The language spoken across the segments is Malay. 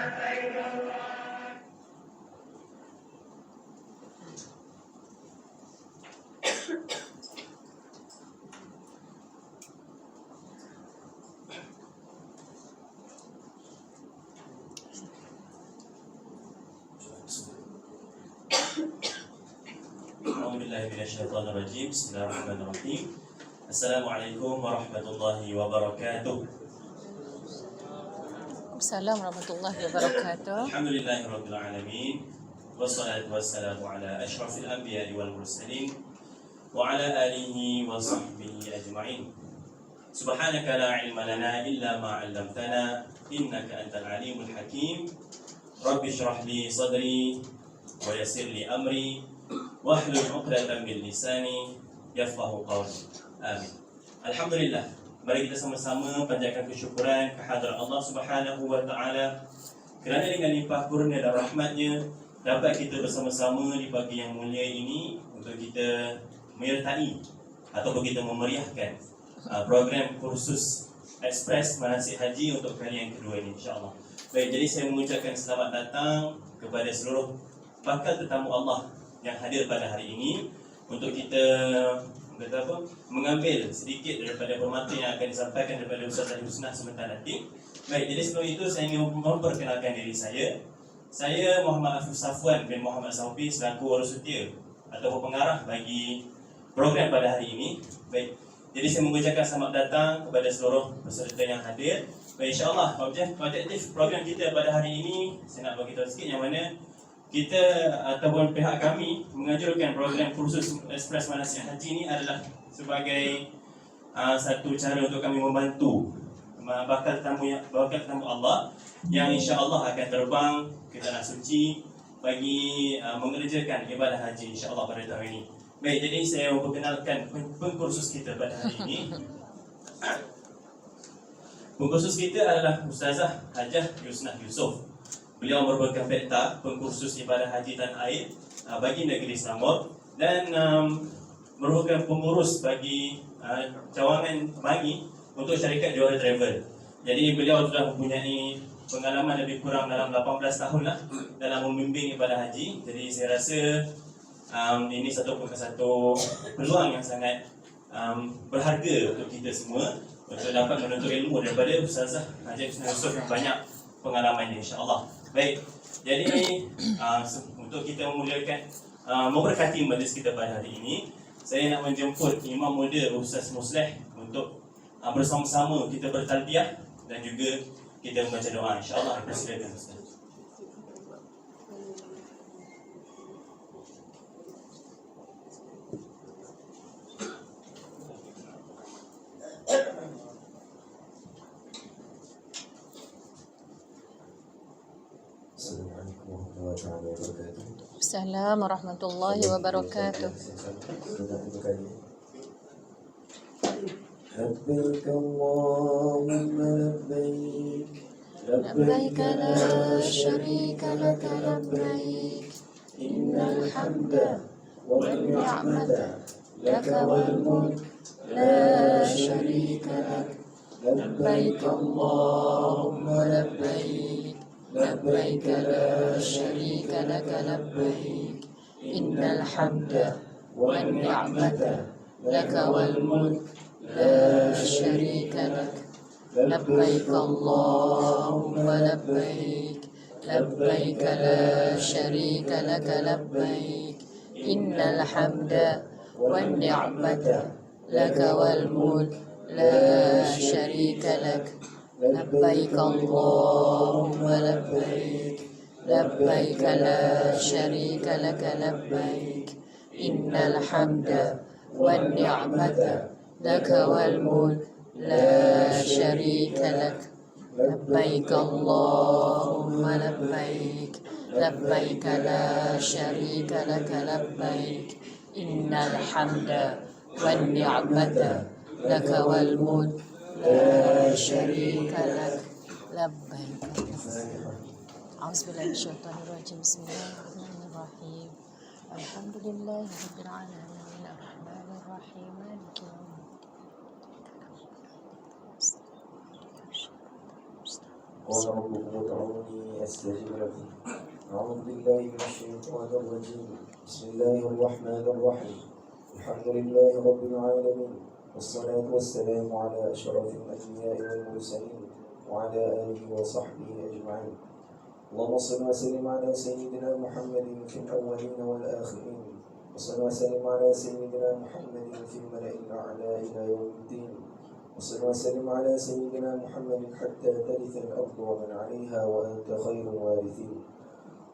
Bismillahirrahmanirrahim. Bismillahirrahmanirrahim. Assalamualaikum warahmatullahi wabarakatuh. Assalamualaikum warahmatullahi wabarakatuh. Alhamdulillahirabbil alamin. Wassalatu wassalamu ala asyrafil anbiya'i wal mursalin wa ala alihi wa sahbihi ajma'in. Subhanaka la ilma lana illa ma 'allamtana innaka antal alimul hakim. Rabbi shrah li sadri wa yassir li amri wahlul 'uqdatam min lisani yafqahu qawli. Amin. Alhamdulillah. Mari kita sama-sama panjatkan kesyukuran kehadrat Allah Subhanahu wa taala kerana dengan limpah kurnia dan rahmatnya dapat kita bersama-sama di pagi yang mulia ini untuk kita menyertai ataupun kita memeriahkan program kursus Express Manasik Haji untuk kali yang kedua ini, insya-Allah. Baik, jadi saya mengucapkan selamat datang kepada seluruh bakal tetamu Allah yang hadir pada hari ini untuk kita mengambil sedikit daripada permata yang akan disampaikan daripada Ustaz Husnah sebentar nanti. Baik, jadi sebelum itu saya ingin memperkenalkan diri saya. Saya Muhammad Afif Safwan bin Muhammad Saufi selaku warusutia atau pengarah bagi program pada hari ini. Baik, jadi saya mengucapkan selamat datang kepada seluruh peserta yang hadir. Baik, insya-Allah objektif program kita pada hari ini saya nak bagi tahu sikit yang mana kita ataupun pihak kami menganjurkan program kursus Express Manasik Haji ini adalah sebagai satu cara untuk kami membantu bakal tetamu Allah yang insya-Allah akan terbang ke tanah suci bagi mengerjakan ibadah haji insya-Allah pada tahun ini. Baik, jadi saya memperkenalkan pengkursus kita pada hari ini. Pengkursus kita adalah Ustazah Hajah Husnah Yusof. Beliau merupakan pekta pengkursus ibadah haji tanah air bagi negeri Selangor dan merupakan pengurus bagi cawangan bagi untuk syarikat Johor Travel. Jadi beliau sudah mempunyai pengalaman lebih kurang dalam 18 tahun lah dalam membimbing ibadah haji. Jadi saya rasa ini satu peluang yang sangat berharga untuk kita semua untuk dapat menuntut ilmu daripada Ustazah Hajah Husnah Yusof yang banyak pengalamannya, insya-Allah. Baik, jadi untuk kita memuliakan memberkati majlis kita pada hari ini, saya nak menjemput Imam Muda Ustaz Musleh untuk bersama-sama kita bertalbiyah dan juga kita membaca doa, insya-Allah. Silakan Ustaz. Assalamualaikum warahmatullahi wabarakatuh. لبيك اللهم لبيك لبيك لا شريك لك لبيك إن الحمد والنعمة لك والملك لا شريك لك لبيك اللهم لبيك لبيك لا شريك لك لبيك إن الحمد والنعمة لك والملك لا شريك لك لبيك اللهم لبيك لبيك لا شريك لك لبيك إن الحمد والنعمة لك والملك لا شريك لك لبيك اللهم لبيك لبيك لا شريك لك لبيك إن الحمد والنعمة لك والملك لا شريك لك لبيك اللهم لبيك لبيك لا شريك لك لبيك إن الحمد والنعمة لك والملك لا شريك لك لبيك. أعوذ بالله من الشيطان الرجيم. بسم الله الرحمن الرحيم. الحمد لله رب العالمين الرحمن الرحيم مالك يوم الدين. قال ربكم ادعوني أستجب لكم. أعوذ بالله من الشيطان الرجيم. بسم الله الرحمن الرحيم. الحمد لله رب العالمين، والصلاة والسلام على أشرف الأنبياء والمرسلين وعلى آله وصحبه أجمعين. اللهم صل وسلم على سيدنا محمد في الأولين والآخرين، وصل وسلم على سيدنا محمد في الملأ الأعلى إلى يوم الدين، وصل وسلم على سيدنا محمد حتى ترث الأرض ومن عليها وأنت خير الوارثين.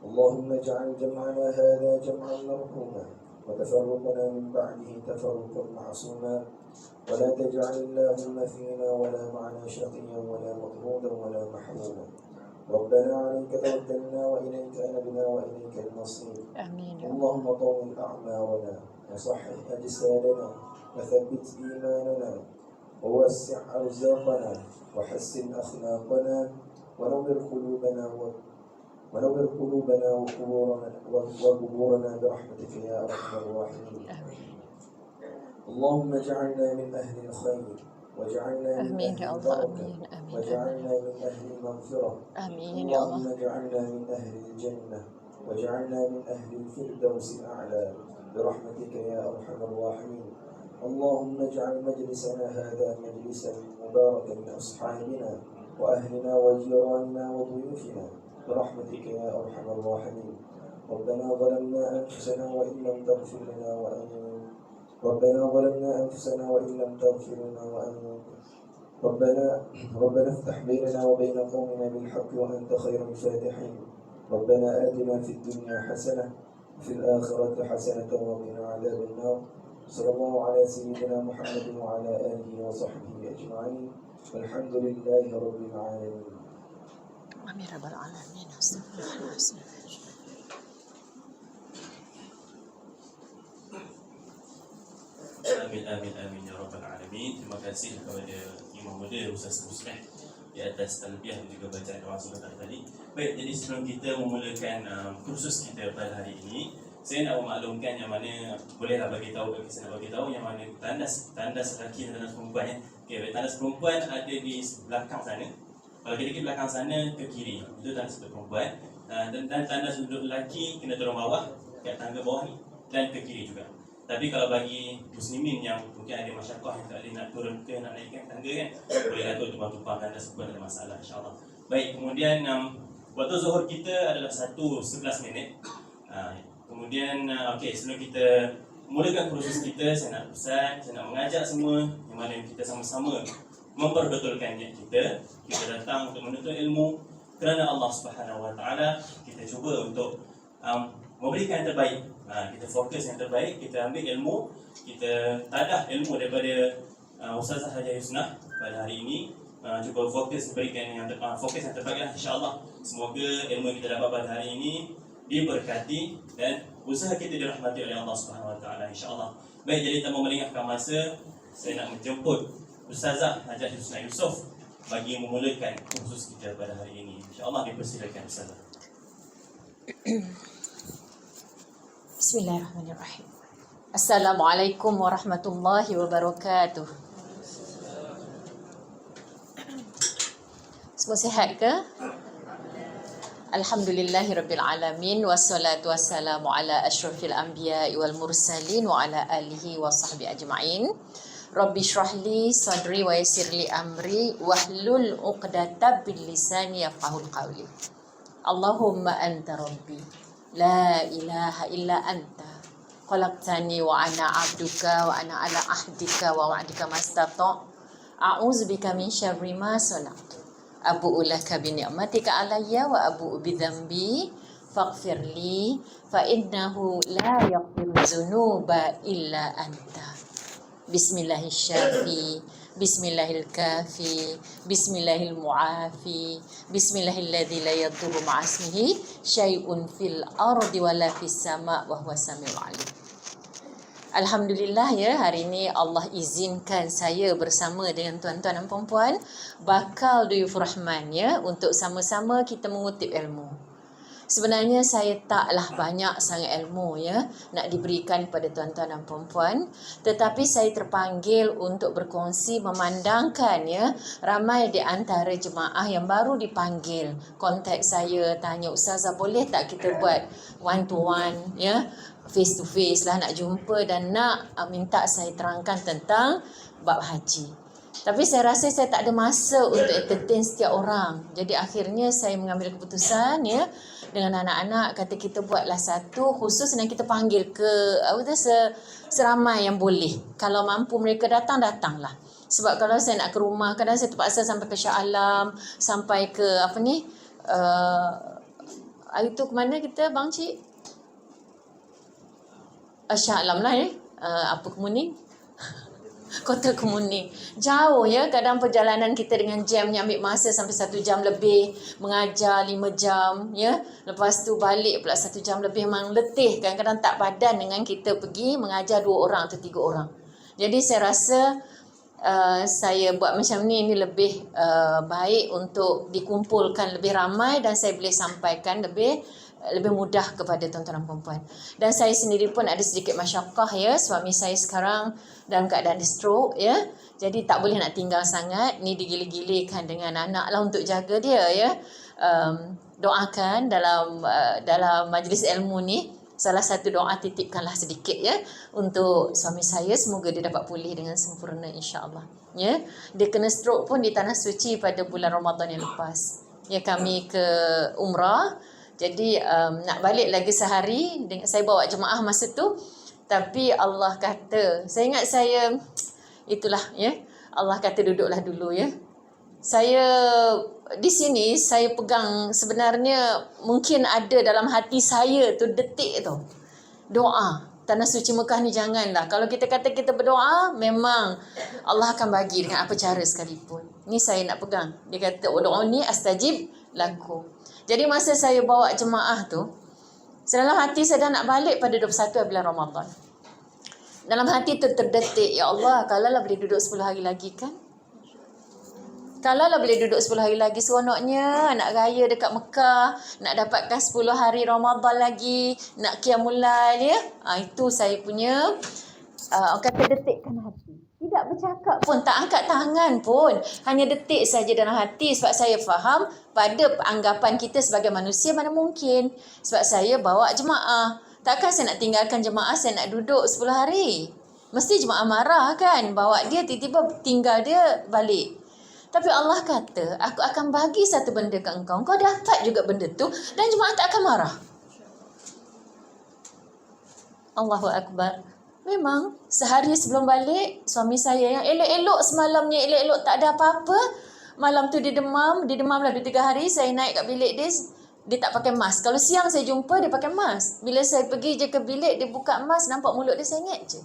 اللهم اجعل جمعنا هذا جمعا مرحوما، وتفرقنا من بعده تفرقا معصوما، ولا تجعل اللهم فينا ولا معنا شقيا ولا مطرودا ولا محروما. ربنا عليك توكلنا وإليك أنبنا وإليك المصير. آمين يا اللهم طول أعمارنا وصحح أجسادنا وثبت إيماننا ووسع أرزاقنا وحسن أخلاقنا ونور قلوبنا وقبورنا برحمتك يا أرحم الراحمين. اللهم اجعلنا من أهل الخير، واجعلنا من آمين أهل يا الله. البركة، آمين آمين واجعلنا من أهل المغفرة. آمين يا اللهم الله. اجعلنا من أهل الجنة، واجعلنا من أهل الفردوس الأعلى برحمتك يا أرحم الراحمين. اللهم اجعل مجلسنا هذا مجلسا مباركا لأصحابنا وأهلنا وجيراننا وضيوفنا برحمتك يا أرحم الراحمين. ربنا ظلمنا أنفسنا وإن لم تغفر لنا ربنا افتح بيننا وبين قومنا بالحق وأنت خير الفاتحين. ربنا آتنا في الدنيا حسنة وفي الآخرة حسنة وقنا عذاب النار. صلى الله على سيدنا محمد وعلى آله وصحبه أجمعين، والحمد لله رب العالمين. آمين رب العالمين. Astagfirullahaladzim. Amin amin amin ya rabbal alamin. Terima kasih kepada Imam Muda Ustaz Musleh di atas talbiyah dan juga bacaan doa sunat tadi. Baik, jadi sebelum kita memulakan kursus kita pada hari ini, saya nak memaklumkan yang mana bolehlah bagi tahu yang mana tandas lelaki dan tandas perempuan ya. Okey, tandas perempuan ada di belakang sana. Kalau kita ke belakang sana ke kiri, itu tandas untuk perempuan. Dan tandas untuk lelaki kena turun bawah kat tangga bawah ni dan ke kiri juga. Tapi kalau bagi muslimin yang mungkin ada masyarakat yang tak boleh nak turun ke nak naikkan tangga kan, boleh atur tumpang-tumpang tandas pun ada masalah insya-Allah. Baik, kemudian waktu zuhur kita adalah 1:11 minit. Kemudian okey, sebelum kita mulakan kursus kita, saya nak mengajak semua yang mana kita sama-sama memperbetulkan niat kita. Kita datang untuk menuntut ilmu kerana Allah Subhanahu Wa Taala. Kita cuba untuk memberikan yang terbaik. Kita fokus yang terbaik, kita ambil ilmu, kita tadah ilmu daripada Ustazah Hajah Husnah pada hari ini. Cuba fokus berikan yang terbaik lah insya-Allah. Semoga ilmu yang kita dapat pada hari ini diberkati dan usaha kita dirahmati oleh Allah Subhanahu Wa Taala insya-Allah. Baik, jadi tanpa melengahkan masa, saya nak menjemput Ustazah Hajah Husnah Yusof bagi memulakan kursus kita pada hari ini. Insya-Allah dipersilakan Ustazah. Bismillahirrahmanirrahim. Assalamualaikum warahmatullahi wabarakatuh. Semua sihat ke? Alhamdulillahirabbil alamin, wassalatu wassalamu ala asyrafil anbiya'i wal mursalin wa ala alihi wa sahbihi ajma'in. Rabbi shrahli sadri wa yassirli amri wahlul 'uqdatam min lisani yafqahul qawli. Allahumma anta rabbi la ilaha illa anta khalaqtani wa ana 'abduka wa ana ala ahdika wa wa'dika mastata'. A'udzu bika min syarri ma sana'tu. Abu'u laka bi ni'matika alayya wa abu'u bi dhanbi faghfirli fa innahu la yaghfiru dzunuba illa anta. Bismillahil syafi, bismillahil kafi, bismillahil mu'afi, bismillahilladzi la yadurru ma'asmihi syai'un fil ardi wala fis sama' wa huwas samiul alim. Alhamdulillah ya, hari ini Allah izinkan saya bersama dengan tuan-tuan dan puan-puan bakal duyuf rahman ya, untuk sama-sama kita mengutip ilmu. Sebenarnya saya taklah banyak sangat ilmu ya nak diberikan kepada tuan-tuan dan puan-puan, tetapi saya terpanggil untuk berkongsi memandangkan ya ramai di antara jemaah yang baru dipanggil kontak saya tanya, ustazah boleh tak kita buat one to one ya, face to face lah, nak jumpa dan nak minta saya terangkan tentang bab haji. Tapi saya rasa saya tak ada masa untuk entertain setiap orang. Jadi akhirnya saya mengambil keputusan ya dengan anak-anak, kata kita buatlah satu khusus dan kita panggil ke seramai yang boleh. Kalau mampu mereka datang, datanglah. Sebab kalau saya nak ke rumah, kadang saya terpaksa sampai ke Shah Alam, sampai ke itu ke mana kita Bang Cik? Shah Alam lah Kemuning. Kota Kemuning. Jauh ya, kadang perjalanan kita dengan jamnya ambil masa sampai 1 jam lebih, mengajar 5 jam ya. Lepas tu balik pula 1 jam lebih, memang letih. Kadang-kadang tak padan dengan kita pergi mengajar 2 orang atau 3 orang. Jadi saya rasa saya buat macam ni lebih baik untuk dikumpulkan lebih ramai dan saya boleh sampaikan lebih mudah kepada tuan-tuan dan puan-puan. Dan saya sendiri pun ada sedikit masyakkah ya, suami saya sekarang dalam keadaan stroke ya. Jadi tak boleh nak tinggal sangat, ni digila-gilakan dengan anak lah untuk jaga dia ya. Doakan dalam majlis ilmu ni, salah satu doa titipkanlah sedikit ya untuk suami saya, semoga dia dapat pulih dengan sempurna insya-Allah ya. Dia kena stroke pun di tanah suci pada bulan Ramadan yang lepas. Ya, kami ke umrah. Jadi nak balik lagi sehari, saya bawa jemaah masa tu. Tapi Allah kata, saya ingat saya, itulah ya, Allah kata duduklah dulu ya. Saya di sini, saya pegang sebenarnya mungkin ada dalam hati saya tu detik tu. Doa. Tanah suci Mekah ni janganlah. Kalau kita kata kita berdoa, memang Allah akan bagi dengan apa cara sekalipun. Ni saya nak pegang. Dia kata, doa ni astajib lakum. Jadi masa saya bawa jemaah tu, dalam hati saya dah nak balik pada 21 bulan Ramadan. Dalam hati tu terdetik, ya Allah, kalaulah boleh duduk 10 hari lagi kan? Kalaulah boleh duduk 10 hari lagi, seronoknya nak raya dekat Mekah, nak dapatkan 10 hari Ramadan lagi, nak qiyamul lail ya. Itu saya punya kata detikkan hati. Tidak bercakap pun, tak angkat tangan pun. Hanya detik saja dalam hati sebab saya faham pada anggapan kita sebagai manusia mana mungkin. Sebab saya bawa jemaah. Takkan saya nak tinggalkan jemaah, saya nak duduk 10 hari. Mesti jemaah marah kan. Bawa dia, tiba-tiba tinggal dia balik. Tapi Allah kata, aku akan bagi satu benda ke engkau. Engkau dapat juga benda tu dan jemaah tak akan marah. Allahu Akbar. Memang sehari sebelum balik, suami saya yang elok-elok semalamnya, elok-elok tak ada apa-apa. Malam tu dia demam lah 2-3 hari. Saya naik kat bilik dia tak pakai mask. Kalau siang saya jumpa, dia pakai mask. Bila saya pergi je ke bilik, dia buka mask, nampak mulut dia sengit je.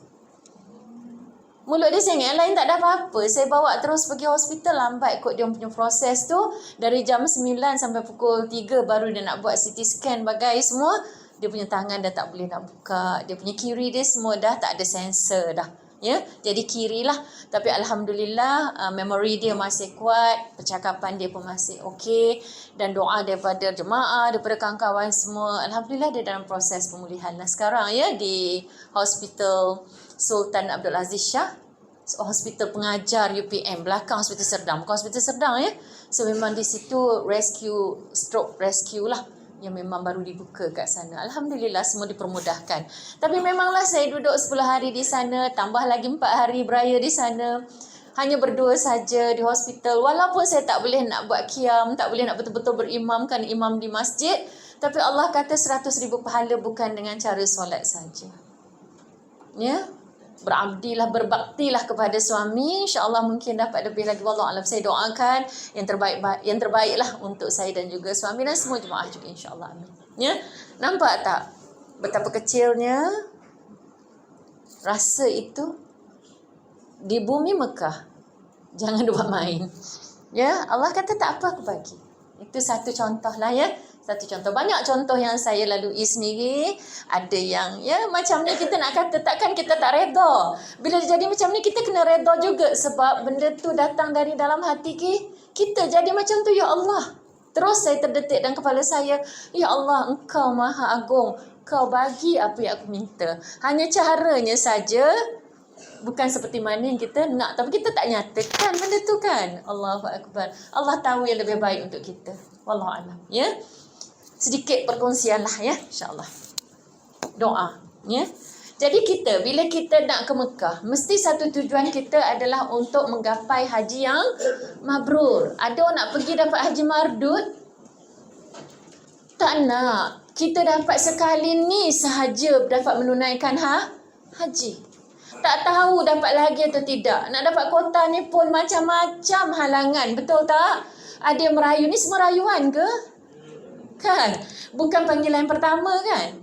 Mulut dia sengit, yang lain tak ada apa-apa. Saya bawa terus pergi hospital, lambat kot dia punya proses tu. Dari jam 9 sampai pukul 3 baru dia nak buat CT scan bagai semua. Dia punya tangan dah tak boleh nak buka. Dia punya kiri dia semua dah tak ada sensor dah. Ya, jadi kiri lah. Tapi Alhamdulillah, memory dia masih kuat. Percakapan dia pun masih okey. Dan doa daripada jemaah, daripada kawan-kawan semua. Alhamdulillah dia dalam proses pemulihan lah sekarang ya. Di Hospital Sultan Abdul Aziz Shah. Hospital pengajar UPM. Belakang Hospital Serdang. Bukan Hospital Serdang ya. So memang di situ stroke rescue lah. Yang memang baru dibuka kat sana. Alhamdulillah semua dipermudahkan. Tapi memanglah saya duduk 10 hari di sana, tambah lagi 4 hari beraya di sana. Hanya berdua saja di hospital. Walaupun saya tak boleh nak buat qiyam, tak boleh nak betul-betul berimamkan imam di masjid. Tapi Allah kata 100,000 pahala bukan dengan cara solat saja. Ya? Berabdilah, berbaktilah kepada suami, insya-Allah mungkin dapat lebih lagi. Wallahu a'lam. Saya doakan yang terbaiklah untuk saya dan juga suami dan semua jemaah juga insya-Allah. Amin. Ya. Nampak tak betapa kecilnya rasa itu di bumi Mekah. Jangan buat main. Ya, Allah kata tak apa aku bagi. Itu satu contohlah ya. Satu contoh. Banyak contoh yang saya lalui sendiri. Ada yang ya macam ni kita nak kata takkan kita tak reda. Bila jadi macam ni kita kena reda juga. Sebab benda tu datang dari dalam hati kita. Jadi macam tu ya Allah. Terus saya terdetik dalam kepala saya, ya Allah, Engkau Maha Agung, Kau bagi apa yang aku minta. Hanya caranya saja bukan seperti mana yang kita nak, tapi kita tak nyatakan benda tu kan. Allahu Akbar. Allah tahu yang lebih baik untuk kita. Wallahu a'lam. Ya. Sedikit perkongsianlah ya, insya-Allah. Doa, ya. Jadi kita bila kita nak ke Mekah, mesti satu tujuan kita adalah untuk menggapai haji yang mabrur. Ada orang nak pergi dapat haji mardud? Tak nak. Kita dapat sekali ni sahaja dapat menunaikan haji. Tak tahu dapat lagi atau tidak. Nak dapat kota ni pun macam-macam halangan. Betul tak? Ada yang merayu. Ni semua rayuan ke? Kan? Bukan panggilan pertama kan?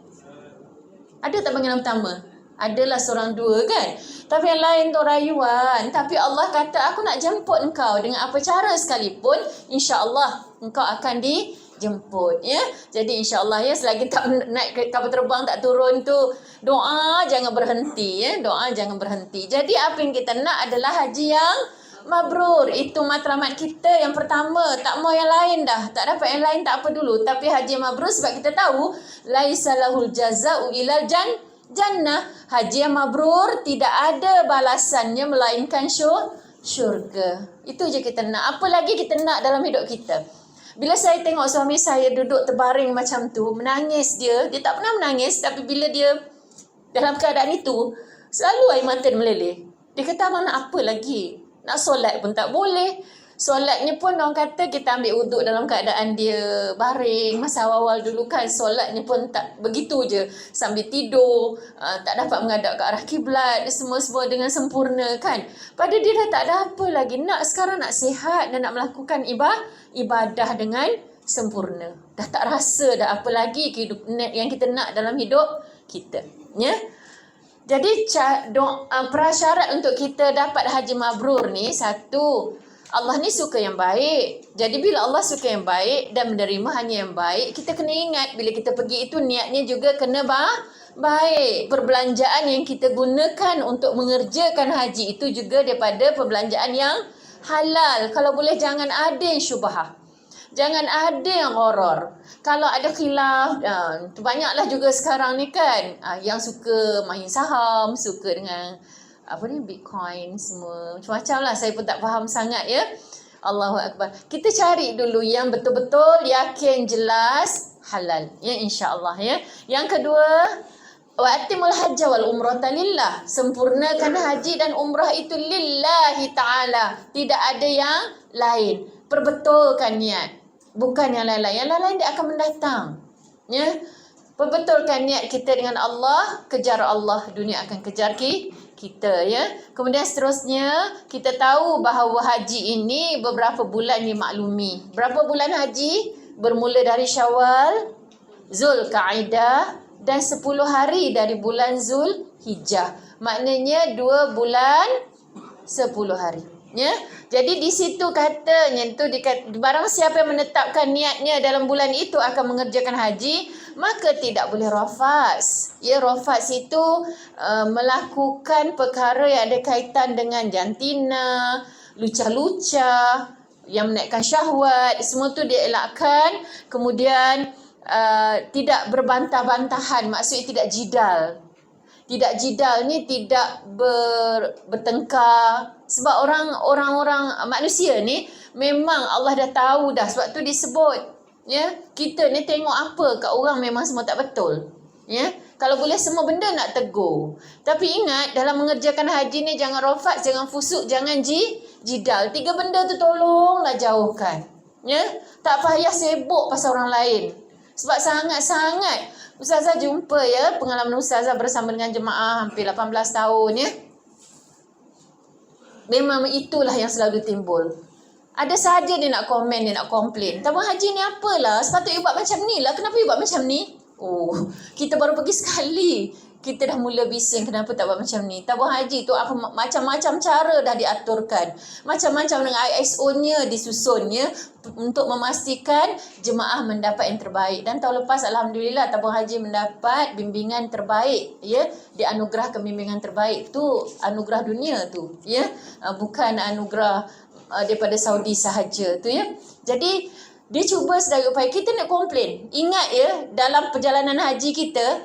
Ada tak panggilan pertama? Adalah seorang dua kan? Tapi yang lain tu rayuan. Tapi Allah kata, aku nak jemput engkau dengan apa cara sekalipun. InsyaAllah engkau akan dijemput. Ya? Jadi insyaAllah ya, selagi tak naik kapal terbang, tak turun tu, doa jangan berhenti. Ya? Doa jangan berhenti. Jadi apa yang kita nak adalah haji yang mabrur. Itu matlamat kita yang pertama. Tak mau yang lain dah. Tak dapat yang lain tak apa dulu. Tapi haji mabrur sebab kita tahu laisa lahul jaza'u ilal jannah. Haji yang mabrur tidak ada balasannya melainkan syurga. Itu je kita nak. Apa lagi kita nak dalam hidup kita? Bila saya tengok suami saya duduk terbaring macam tu, menangis dia tak pernah menangis, tapi bila dia dalam keadaan itu, selalu air mata meleleh. Dia kata, abang nak apa lagi? Nak solat pun tak boleh. Solatnya pun orang kata kita ambil wuduk dalam keadaan dia baring. Masa awal-awal dulu kan solatnya pun tak begitu je. Sambil tidur, tak dapat menghadap ke arah kiblat, semua-semua dengan sempurna kan. Padahal dia dah tak ada apa lagi. Sekarang nak sihat dan nak melakukan ibadah dengan sempurna. Dah tak rasa dah apa lagi yang kita nak dalam hidup kita. Ya. Jadi prasyarat untuk kita dapat haji mabrur ni, satu, Allah ni suka yang baik. Jadi bila Allah suka yang baik dan menerima hanya yang baik, kita kena ingat bila kita pergi itu niatnya juga kena baik. Perbelanjaan yang kita gunakan untuk mengerjakan haji itu juga daripada perbelanjaan yang halal. Kalau boleh jangan ada yang syubhah. Jangan ada yang horor. Kalau ada khilaf, banyaklah juga sekarang ni kan, yang suka main saham, suka dengan Bitcoin semua. Macam-macam lah, saya pun tak faham sangat ya. Allahu Akbar. Kita cari dulu yang betul-betul yakin jelas halal. Ya, insya-Allah ya. Yang kedua, wa atimul hajja wal umrata lillah. Sempurnakan haji dan umrah itu lillahi ta'ala. Tidak ada yang lain. Perbetulkan niat. Bukan yang lain-lain. Yang lain-lain dia akan mendatang. Ya. Perbetulkan niat kita dengan Allah, kejar Allah, dunia akan kejar kita ya. Kemudian seterusnya kita tahu bahawa haji ini beberapa bulan dimaklumi. Berapa bulan haji? Bermula dari Syawal, Zulkaidah dan 10 hari dari bulan Zulhijjah. Maknanya 2 bulan 10 hari. Ya. Jadi di situ katanya tu barang siapa yang menetapkan niatnya dalam bulan itu akan mengerjakan haji, maka tidak boleh rafas. Ya, rafas itu melakukan perkara yang ada kaitan dengan jantina, luca-luca, yang menaikkan syahwat, semua tu dia elakkan. Kemudian tidak berbantah-bantahan, maksudnya tidak jidal. Tidak jidal ni tidak bertengkar. Sebab orang-orang manusia ni memang Allah dah tahu dah, sebab tu disebut ya, kita ni tengok apa kat orang memang semua tak betul. Ya, kalau boleh semua benda nak tegur. Tapi ingat dalam mengerjakan haji ni jangan rafat, jangan fusuk, jangan jidal. 3 benda tu tolonglah jauhkan. Ya, tak payah sibuk pasal orang lain. Sebab sangat-sangat Ustazah jumpa ya, pengalaman Ustazah bersama dengan jemaah hampir 18 tahun ya. Memang itulah yang selalu timbul. Ada saja dia nak komen, dia nak komplain. Tabung haji ni apalah, sepatutnya buat macam ni lah. Kenapa you buat macam ni? Oh, kita baru pergi sekali. Kita dah mula bising kenapa tak buat macam ni. Tabung haji tu apa macam-macam cara dah diaturkan. Macam-macam dengan ISO-nya disusun ya, untuk memastikan jemaah mendapat yang terbaik. Dan tahun lepas alhamdulillah tabung haji mendapat bimbingan terbaik ya, dianugerahkan bimbingan terbaik tu anugerah dunia tu ya, bukan anugerah daripada Saudi sahaja tu ya. Jadi Dia cuba sedaya upaya. Kita nak komplain. Ingat ya, dalam perjalanan haji kita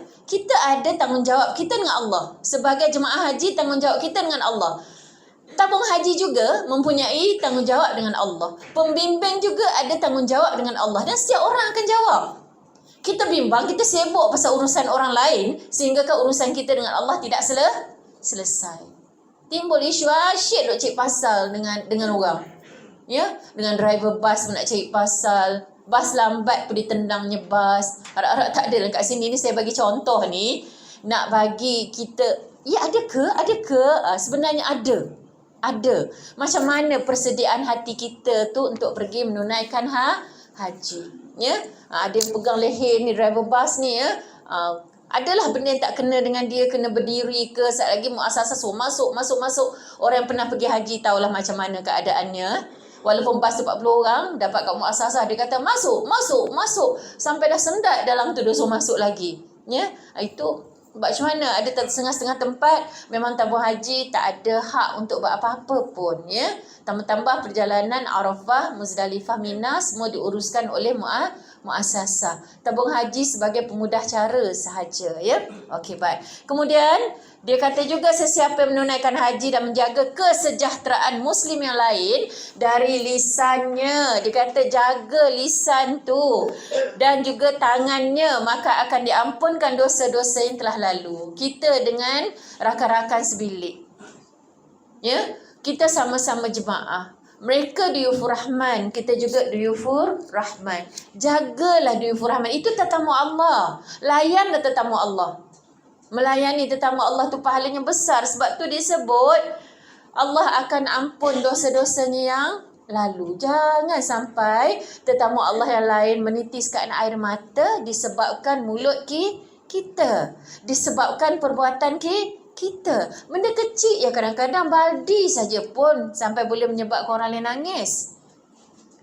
ada tanggungjawab kita dengan Allah. Sebagai jemaah haji, tanggungjawab kita dengan Allah. Tabung haji juga mempunyai tanggungjawab dengan Allah. Pembimbing juga ada tanggungjawab dengan Allah. Dan setiap orang akan jawab. Kita bimbang, kita sibuk pasal urusan orang lain, sehinggakan urusan kita dengan Allah tidak selesai. Timbul isu asyik duk cari pasal dengan orang. Ya, dengan driver bas pun nak cari pasal. Bas lambat pun ditendangnya bas. Harap-harap tak ada kat sini ni, saya bagi contoh ni. Nak bagi kita, ya ada ke? Sebenarnya ada. Macam mana persediaan hati kita tu untuk pergi menunaikan haji. Ya, ada yang pegang leher ni, driver bas ni ya. Adalah benda yang tak kena dengan dia, kena berdiri ke, saat lagi muasasah so masuk. Orang yang pernah pergi haji tahulah macam mana keadaannya. Walaupun bas tu 40 orang, dapat kat muasasah, dia kata masuk. Sampai dah sendat dalam tu, dia suruh masuk lagi. Ya, itu macam mana? Ada setengah-setengah tempat memang tabung haji tak ada hak untuk buat apa-apa pun. Ya, tambah-tambah perjalanan Arafah, Muzdalifah, Mina semua diuruskan oleh muasasah. Tabung haji sebagai pemudah cara sahaja. Ya, okey, baik. Kemudian dia kata juga sesiapa yang menunaikan haji dan menjaga kesejahteraan Muslim yang lain dari lisannya. Dia kata jaga lisan tu dan juga tangannya, maka akan diampunkan dosa-dosa yang telah lalu. Kita dengan rakan-rakan sebilik. Ya, kita sama-sama jemaah. Mereka duyufur rahman, kita juga duyufur rahman. Jagalah duyufur rahman. Itu tetamu Allah. Layanlah tetamu Allah. Melayani tetamu Allah tu pahalanya besar. Sebab tu disebut Allah akan ampun dosa-dosanya yang lalu. Jangan sampai tetamu Allah yang lain menitiskan air mata disebabkan mulut kita, disebabkan perbuatan kita. Benda kecil ya, kadang-kadang baldi saja pun sampai boleh menyebabkan orang lain nangis.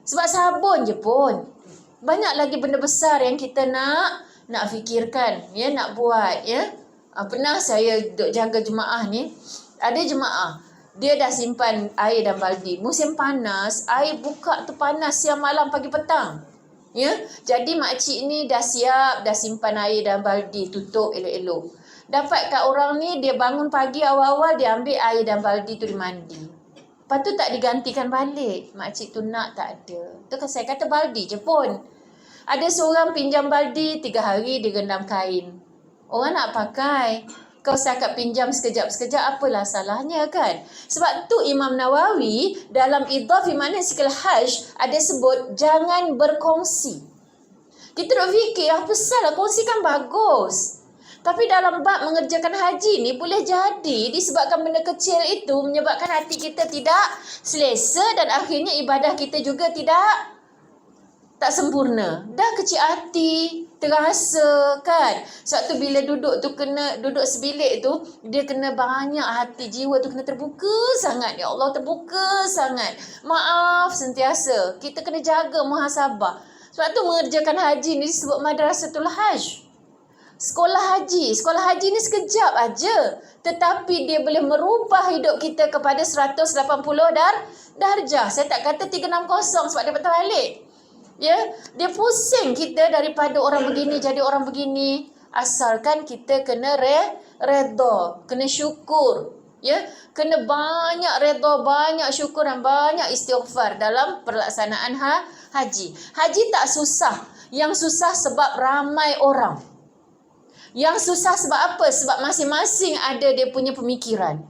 Sebab sabun je pun. Banyak lagi benda besar yang kita nak fikirkan, ya, nak buat, ya. Pernah saya duk jaga jemaah ni. Ada jemaah, dia dah simpan air dalam baldi. Musim panas, air buka tu panas siang malam pagi petang. Ya, jadi makcik ni dah siap, dah simpan air dalam baldi, tutup elok-elok. Dapat kat orang ni, dia bangun pagi awal-awal, dia ambil air dalam baldi tu, dia mandi. Lepas tu tak digantikan balik. Makcik tu nak, tak ada. Tu kan saya kata baldi je pun. Ada seorang pinjam baldi, 3 hari dia gendam kain. Orang nak pakai. Kau setakat pinjam sekejap-sekejap, apalah salahnya kan? Sebab tu Imam Nawawi dalam Idhafi Manasikil Hajj ada sebut jangan berkongsi. Kita nak fikir apa salah, kongsi kan bagus. Tapi dalam bab mengerjakan haji ni boleh jadi disebabkan benda kecil itu menyebabkan hati kita tidak selesa dan akhirnya ibadah kita juga tak sempurna. Dah kecil hati, terasa kan. Sebab tu bila duduk sebilik tu, dia kena banyak hati, jiwa tu kena terbuka sangat. Ya Allah, terbuka sangat. Maaf sentiasa. Kita kena jaga muhasabah. Sebab tu mengerjakan haji ni disebut Madrasatul Hajj. Sekolah haji ni sekejap aja, tetapi dia boleh merubah hidup kita kepada 180 darjah. Saya tak kata 360 sebab dia patah balik. Ya, dia pusing kita daripada orang begini jadi orang begini. Asalkan kita kena redha, kena syukur. Ya, kena banyak redha, banyak syukur dan banyak istighfar dalam pelaksanaan haji. Haji tak susah. Yang susah sebab ramai orang. Yang susah sebab apa? Sebab masing-masing ada dia punya pemikiran.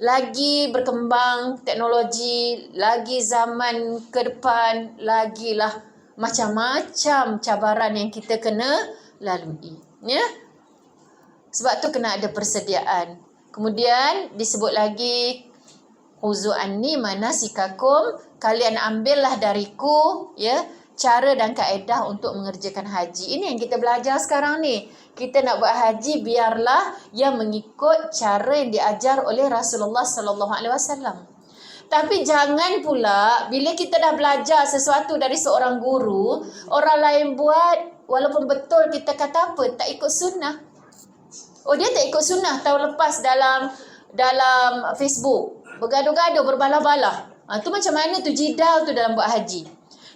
Lagi berkembang teknologi, lagi zaman ke depan, lagilah macam-macam cabaran yang kita kena lalui. Ya? Sebab tu kena ada persediaan. Kemudian disebut lagi khuzu anni manasikakum, kalian ambillah dariku, ya, cara dan kaedah untuk mengerjakan haji. Ini yang kita belajar sekarang ni. Kita nak buat haji, biarlah yang mengikut cara yang diajar oleh Rasulullah sallallahu alaihi wasallam. Tapi jangan pula bila kita dah belajar sesuatu dari seorang guru, orang lain buat walaupun betul kita kata apa, tak ikut sunnah. Oh, dia tak ikut sunnah tahun lepas dalam Facebook. Bergaduh-gaduh, berbalah-balah. Tu macam mana tu jidal tu dalam buat haji.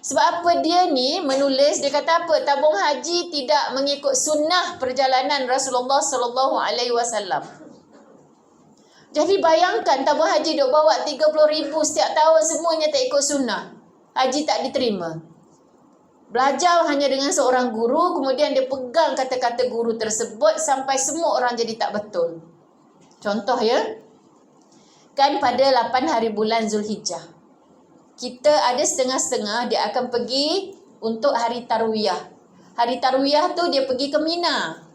Sebab apa dia ni menulis, dia kata apa? Tabung haji tidak mengikut sunnah perjalanan Rasulullah sallallahu alaihi wasallam. Jadi bayangkan tabung haji duk bawa 30,000 setiap tahun, semuanya tak ikut sunnah. Haji tak diterima. Belajar hanya dengan seorang guru, kemudian dia pegang kata-kata guru tersebut sampai semua orang jadi tak betul. Contoh ya, kan pada 8 hari bulan Zulhijjah, kita ada setengah-setengah dia akan pergi untuk hari Tarwiyah. Hari Tarwiyah tu dia pergi ke Mina.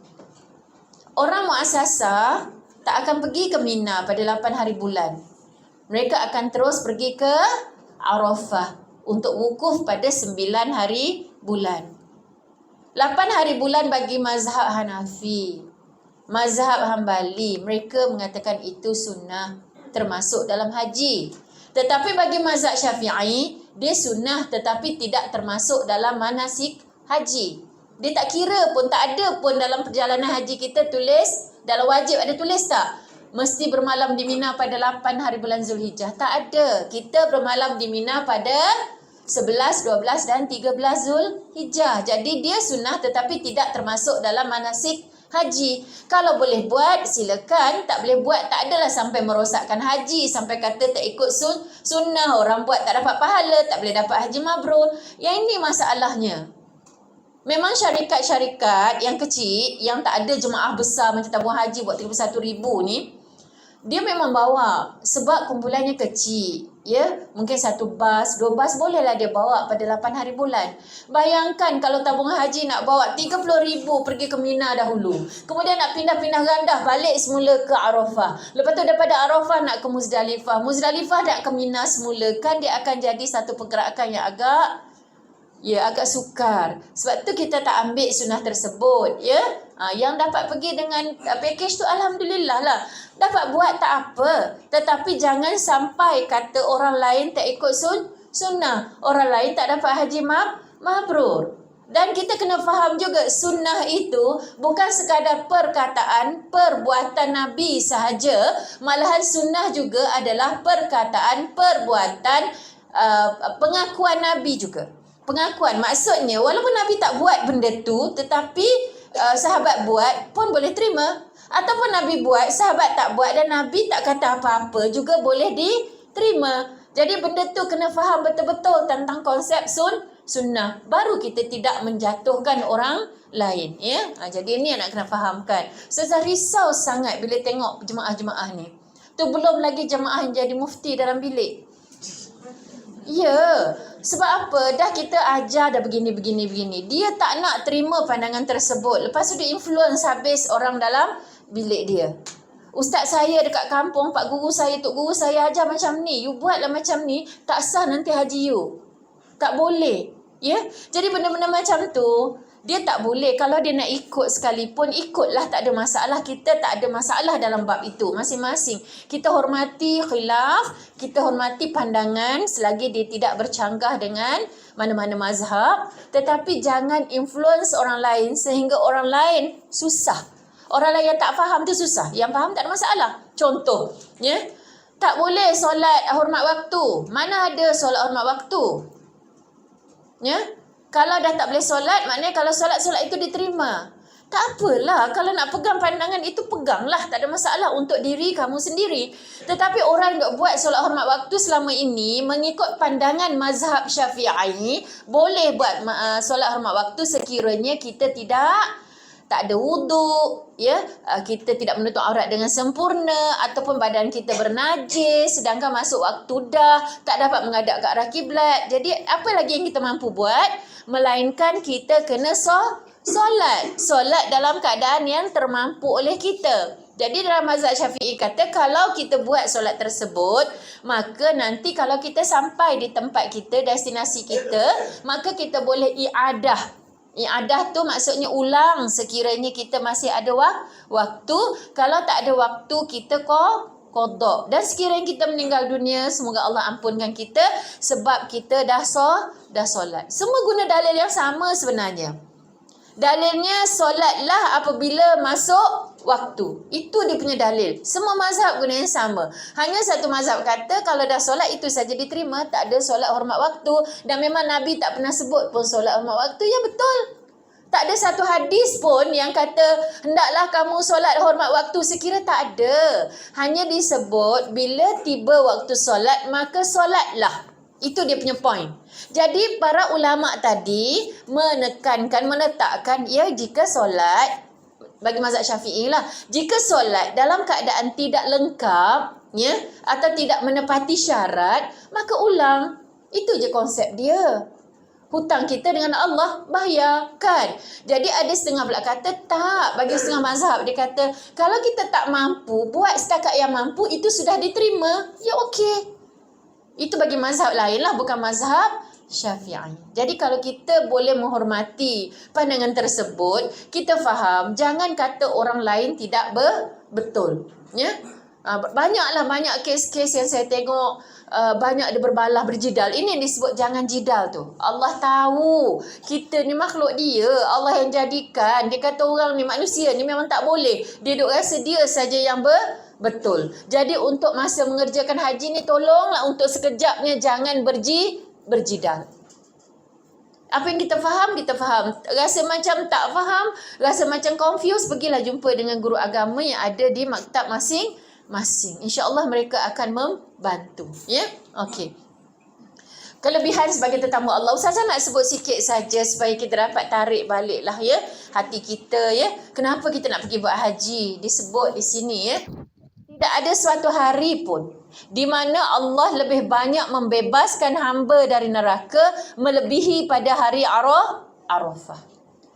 Orang Muassasah tak akan pergi ke Mina pada 8 hari bulan. Mereka akan terus pergi ke Arafah untuk wukuf pada 9 hari bulan. 8 hari bulan bagi mazhab Hanafi, mazhab Hambali, mereka mengatakan itu sunnah, termasuk dalam haji. Tetapi bagi mazhab Syafi'i, dia sunnah tetapi tidak termasuk dalam manasik haji. Dia tak kira pun, tak ada pun dalam perjalanan haji kita tulis, dalam wajib ada tulis tak? Mesti bermalam di Mina pada 8 hari bulan Zulhijjah. Tak ada. Kita bermalam di Mina pada 11, 12 dan 13 Zulhijjah. Jadi dia sunnah tetapi tidak termasuk dalam manasik haji. Kalau boleh buat, silakan. Tak boleh buat, tak adalah sampai merosakkan haji, sampai kata tak ikut sunnah, orang buat tak dapat pahala, tak boleh dapat haji mabrur. Yang ini masalahnya. Memang syarikat-syarikat yang kecil, yang tak ada jemaah besar macam tabung haji buat 31,000 ni, dia memang bawa sebab kumpulannya kecil. Ya, mungkin 1 bas, 2 bas bolehlah dia bawa pada 8 hari bulan. Bayangkan kalau tabung haji nak bawa 30,000 pergi ke Mina dahulu. Kemudian nak pindah-pindah gandah balik semula ke Arafah. Lepas tu daripada Arafah nak ke Muzdalifah. Muzdalifah nak ke Mina semula. Kan dia akan jadi satu pergerakan yang agak sukar. Sebab tu kita tak ambil sunnah tersebut, ya. Yang dapat pergi dengan package tu alhamdulillah lah. Dapat buat tak apa. Tetapi jangan sampai kata orang lain tak ikut sunnah. Orang lain tak dapat haji mabrur. Dan kita kena faham juga sunnah itu bukan sekadar perkataan, perbuatan Nabi sahaja. Malahan sunnah juga adalah perkataan, perbuatan, pengakuan Nabi juga. Pengakuan maksudnya walaupun Nabi tak buat benda tu, tetapi sahabat buat pun boleh terima. Ataupun Nabi buat, sahabat tak buat dan Nabi tak kata apa-apa juga boleh diterima. Jadi benda tu kena faham betul-betul tentang konsep sunnah. Baru kita tidak menjatuhkan orang lain, ya. Jadi ini yang nak kena fahamkan. Saya risau sangat bila tengok jemaah-jemaah ni. Tu belum lagi jemaah yang jadi mufti dalam bilik. Ya, sebab apa? Dah kita ajar dah begini. Dia tak nak terima pandangan tersebut. Lepas tu dia influence habis orang dalam bilik dia. Ustaz saya dekat kampung, pak guru saya, tok guru saya ajar macam ni. You buatlah macam ni, tak sah nanti haji you. Tak boleh. Ya? Jadi benda-benda macam tu, dia tak boleh. Kalau dia nak ikut sekalipun, ikutlah, tak ada masalah. Kita tak ada masalah dalam bab itu. Masing-masing. Kita hormati khilaf, kita hormati pandangan selagi dia tidak bercanggah dengan mana-mana mazhab. Tetapi jangan influence orang lain sehingga orang lain susah. Orang lain yang tak faham tu susah. Yang faham tak ada masalah. Contoh, ya, tak boleh solat hormat waktu. Mana ada solat hormat waktu? Ya? Kalau dah tak boleh solat, maknanya kalau solat itu diterima. Tak apalah, kalau nak pegang pandangan itu, peganglah. Tak ada masalah untuk diri kamu sendiri. Tetapi orang yang buat solat hormat waktu selama ini, mengikut pandangan mazhab Syafi'i, boleh buat solat hormat waktu sekiranya kita tak ada wuduk, ya, kita tidak menutup aurat dengan sempurna, ataupun badan kita bernajis, sedangkan masuk waktu dah, tak dapat menghadap ke arah kiblat. Jadi apa lagi yang kita mampu buat? Melainkan kita kena solat dalam keadaan yang termampu oleh kita. Jadi dalam mazhab Syafi'i kata, kalau kita buat solat tersebut, maka nanti kalau kita sampai di tempat kita, destinasi kita, maka kita boleh i'adah. I'adah tu maksudnya ulang sekiranya kita masih ada waktu. Kalau tak ada waktu, kita qada. Dan sekiranya kita meninggal dunia, semoga Allah ampunkan kita sebab kita dah solat. Semua guna dalil yang sama sebenarnya. Dalilnya solatlah apabila masuk waktu. Itu dia punya dalil. Semua mazhab guna yang sama. Hanya satu mazhab kata kalau dah solat itu saja diterima, tak ada solat hormat waktu. Dan memang Nabi tak pernah sebut pun solat hormat waktu. Ya betul. Tak ada satu hadis pun yang kata hendaklah kamu solat hormat waktu sekira, tak ada. Hanya disebut bila tiba waktu solat maka solatlah. Itu dia punya point. Jadi para ulama tadi menetapkan ya jika solat, bagi mazhab Syafi'i lah, jika solat dalam keadaan tidak lengkap ya atau tidak menepati syarat, maka ulang. Itu je konsep dia. Hutang kita dengan Allah bayarkan. Jadi ada setengah pula kata tak, bagi setengah mazhab dia kata kalau kita tak mampu buat setakat yang mampu itu sudah diterima. Ya okey. Itu bagi mazhab lain lah, bukan mazhab Syafi'i. Jadi kalau kita boleh menghormati pandangan tersebut, kita faham, jangan kata orang lain tidak betul. Ya? Banyak kes-kes yang saya tengok, banyak dia berbalah, berjidal. Ini yang disebut jangan jidal tu. Allah tahu kita ni makhluk dia, Allah yang jadikan. Dia kata orang ni manusia ni memang tak boleh. Dia duk rasa dia saja yang betul. Jadi untuk masa mengerjakan haji ni tolonglah untuk sekejapnya jangan berjidal. Apa yang kita faham, kita faham. Rasa macam tak faham, rasa macam confused, pergilah jumpa dengan guru agama yang ada di maktab masing-masing. InsyaAllah mereka akan membantu. Ya? Okey. Kelebihan sebagai tetamu Allah. Ustazah nak sebut sikit saja supaya kita dapat tarik balik lah ya hati kita ya. Kenapa kita nak pergi buat haji? Disebut di sini ya. Tidak ada suatu hari pun di mana Allah lebih banyak membebaskan hamba dari neraka melebihi pada hari Arafah.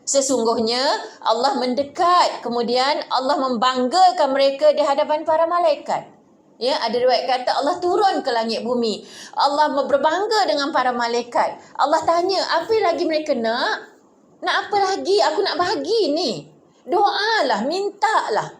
Sesungguhnya Allah mendekat, kemudian Allah membanggakan mereka di hadapan para malaikat. Ya, ada riwayat kata Allah turun ke langit bumi. Allah berbangga dengan para malaikat. Allah tanya, apa lagi mereka nak? Nak apa lagi? Aku nak bagi ni. Doalah, mintalah.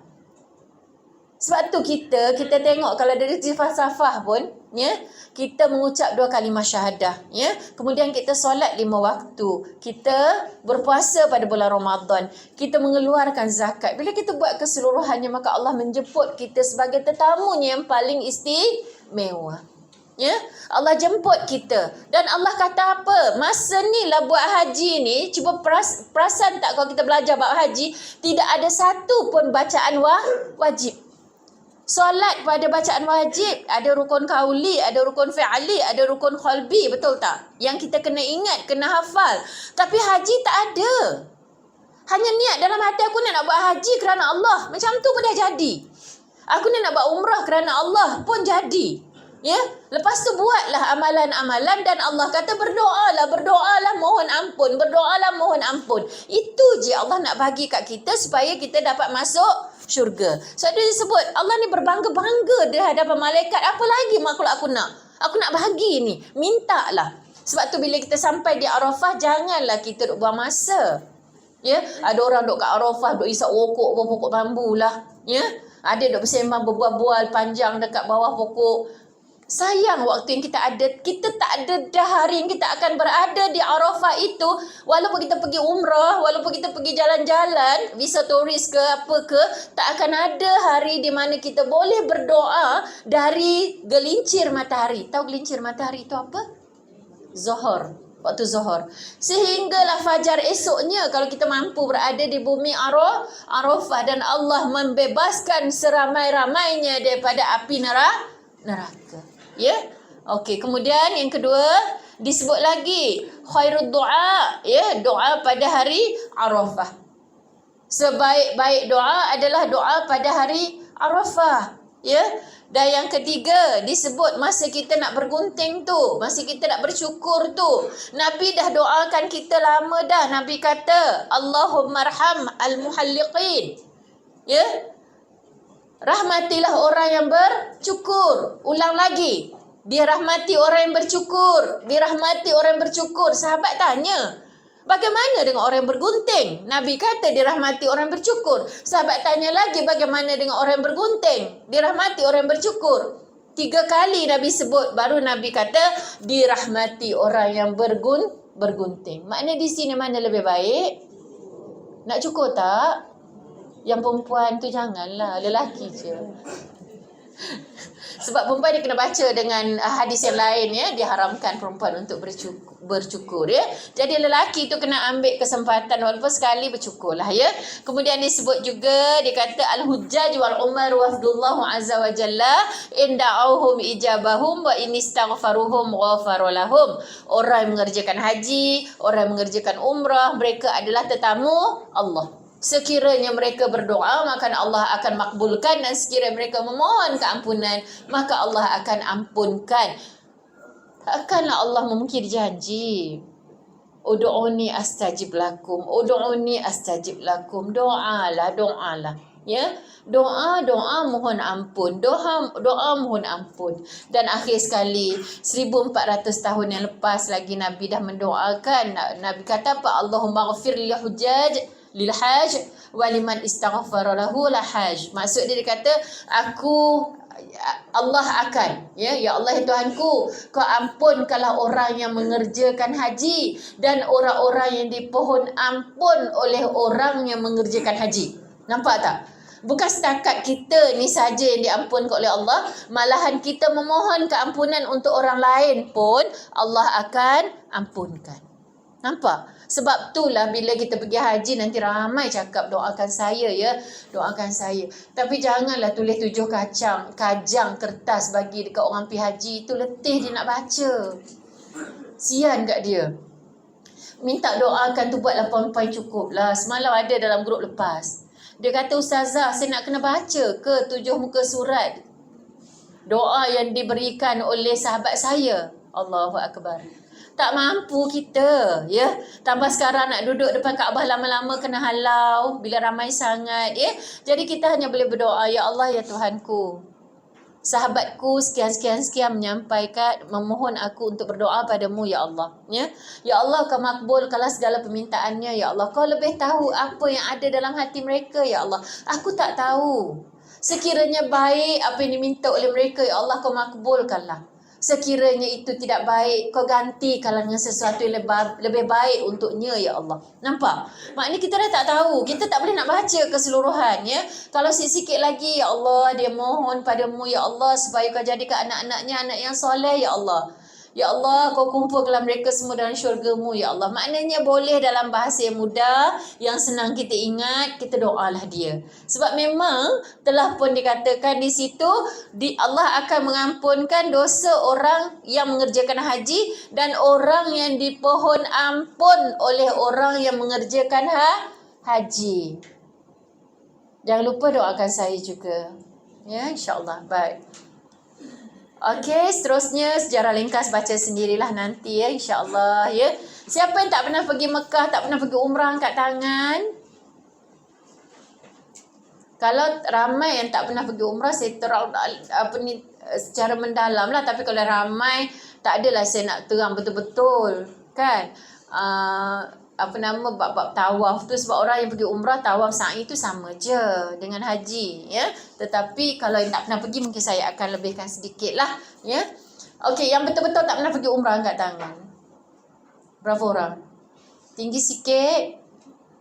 Sebab tu kita tengok kalau dari falsafah pun ya, kita mengucap 2 kalimah syahadah ya. Kemudian kita solat 5 waktu. Kita berpuasa pada bulan Ramadan. Kita mengeluarkan zakat. Bila kita buat keseluruhannya maka Allah menjemput kita sebagai tetamunya yang paling istimewa. Ya, Allah jemput kita. Dan Allah kata apa? Masa ni lah buat haji ni, cuba perasan tak kalau kita belajar bab haji, tidak ada satu pun bacaan wajib. Solat pada bacaan wajib, ada rukun kauli, ada rukun fi'ali, ada rukun qalbi, betul tak? Yang kita kena ingat, kena hafal. Tapi haji tak ada. Hanya niat dalam hati, aku nak buat haji kerana Allah. Macam tu pun dah jadi. Aku nak buat umrah kerana Allah pun jadi. Ya, lepas tu buatlah amalan-amalan dan Allah kata berdoalah mohon ampun, berdoalah mohon ampun. Itu je Allah nak bagi kat kita supaya kita dapat masuk syurga. So dia disebut Allah ni berbangga-bangga di hadapan malaikat. Apa lagi makhluk aku nak? Aku nak bagi ni. Mintalah. Sebab tu bila kita sampai di Arafah, janganlah kita duk buang masa. Ya, ada orang duk kat Arafah duk isap rokok bawah pokok bambu lah. Ya, ada duk bersembang berbual-bual panjang dekat bawah pokok. Sayang waktu yang kita ada. Kita tak ada dah hari yang kita akan berada di Arafah itu. Walaupun kita pergi umrah, walaupun kita pergi jalan-jalan, visa turis ke apa ke, tak akan ada hari di mana kita boleh berdoa dari gelincir matahari. Tahu gelincir matahari itu apa? Zuhur. Waktu zuhur. Sehinggalah fajar esoknya kalau kita mampu berada di bumi Arafah dan Allah membebaskan seramai-ramainya daripada api neraka. Ya. Okey, kemudian yang kedua disebut lagi khairud doa, ya, doa pada hari Arafah. Sebaik-baik doa adalah doa pada hari Arafah, ya. Dan yang ketiga disebut masa kita nak bergunting tu, masa kita nak bersyukur tu. Nabi dah doakan kita lama dah. Nabi kata, Allahummarham al-muhalliqin. Ya. Rahmatilah orang yang bercukur. Ulang lagi. Dirahmati orang yang bercukur. Dirahmati orang yang bercukur. Sahabat tanya, bagaimana dengan orang yang bergunting? Nabi kata dirahmati orang yang bercukur. Sahabat tanya lagi, bagaimana dengan orang yang bergunting? Dirahmati orang yang bercukur. 3 kali Nabi sebut, baru Nabi kata dirahmati orang yang bergunting. Maknanya di sini mana lebih baik? Nak cukur tak? Yang perempuan tu janganlah, lelaki je. Sebab perempuan dia kena baca dengan hadis yang lain ya, diharamkan perempuan untuk bercukur ya. Jadi lelaki tu kena ambil kesempatan walaupun sekali bercukurlah ya. Kemudian disebut juga, dia kata al-hujjaj wal umar wafdullahu azza wa jalla in da'awhum ijabahum wa in istaghfaruhum ghafara lahum. Orang yang mengerjakan haji, orang yang mengerjakan umrah, mereka adalah tetamu Allah. Sekiranya mereka berdoa, maka Allah akan makbulkan, dan sekiranya mereka memohon keampunan, maka Allah akan ampunkan. Takkanlah Allah memungkiri janji. Ud'uni astajib lakum, ud'uni astajib lakum. Doalah. Ya, doa mohon ampun, doa mohon ampun. Dan akhir sekali 1400 tahun yang lepas lagi Nabi dah mendoakan. Nabi kata apa? Allahumma ghafir lil hajj wa liman istaghfara lahu la hajj. Maksud dia kata Allah akan ya Allah ya Tuhanku, kau ampunkanlah orang yang mengerjakan haji dan orang-orang yang dipohon ampun oleh orang yang mengerjakan haji. Nampak tak? Bukan setakat kita ni saja yang diampunkan oleh Allah, malahan kita memohon keampunan untuk orang lain pun Allah akan ampunkan. Nampak? Sebab itulah bila kita pergi haji nanti ramai cakap doakan saya ya, doakan saya. Tapi janganlah tulis 7 kajang kertas bagi dekat orang pergi haji, itu letih dia nak baca. Sian kat dia. Minta doakan tu buatlah poin-poin cukup lah. Semalam ada dalam grup lepas. Dia kata, Ustazah, saya nak kena baca ke 7 muka surat doa yang diberikan oleh sahabat saya? Allahu Akbar. Tak mampu kita ya. Tambah sekarang nak duduk depan Kaabah lama-lama kena halau bila ramai sangat ya. Jadi kita hanya boleh berdoa, ya Allah ya Tuhanku, sahabatku sekian menyampaikan memohon aku untuk berdoa padamu ya Allah ya. Ya Allah, kau makbulkanlah segala permintaannya ya Allah. Kau lebih tahu apa yang ada dalam hati mereka ya Allah. Aku tak tahu. Sekiranya baik apa yang diminta oleh mereka ya Allah, kau makbulkanlah. Sekiranya itu tidak baik, kau gantikanlah dengan sesuatu yang lebih baik untuknya ya Allah. Nampak? Maknanya kita dah tak tahu. Kita tak boleh nak baca keseluruhan ya. Kalau sikit-sikit lagi, ya Allah, dia mohon padamu ya Allah supaya kau jadikan anak-anaknya anak yang soleh ya Allah. Ya Allah, kau kumpulkanlah mereka semua dalam syurga-Mu ya Allah. Maknanya boleh dalam bahasa yang mudah, yang senang kita ingat, kita doalah dia. Sebab memang telah pun dikatakan di situ, Allah akan mengampunkan dosa orang yang mengerjakan haji dan orang yang dipohon ampun oleh orang yang mengerjakan haji. Jangan lupa doakan saya juga. Ya, insya-Allah. Baik. Okey, seterusnya sejarah ringkas baca sendirilah nanti ya, insya-Allah ya. Siapa yang tak pernah pergi Mekah, tak pernah pergi umrah, angkat tangan. Kalau ramai yang tak pernah pergi umrah, saya terang secara mendalam lah. Tapi kalau ramai, tak adalah saya nak terang betul-betul kan. Bab tawaf tu, sebab orang yang pergi umrah, tawaf sa'i tu sama je dengan haji ya. Tetapi kalau yang tak pernah pergi, mungkin saya akan lebihkan sedikit lah ya. Okey, yang betul-betul tak pernah pergi umrah angkat tangan. Berapa orang? Tinggi sikit.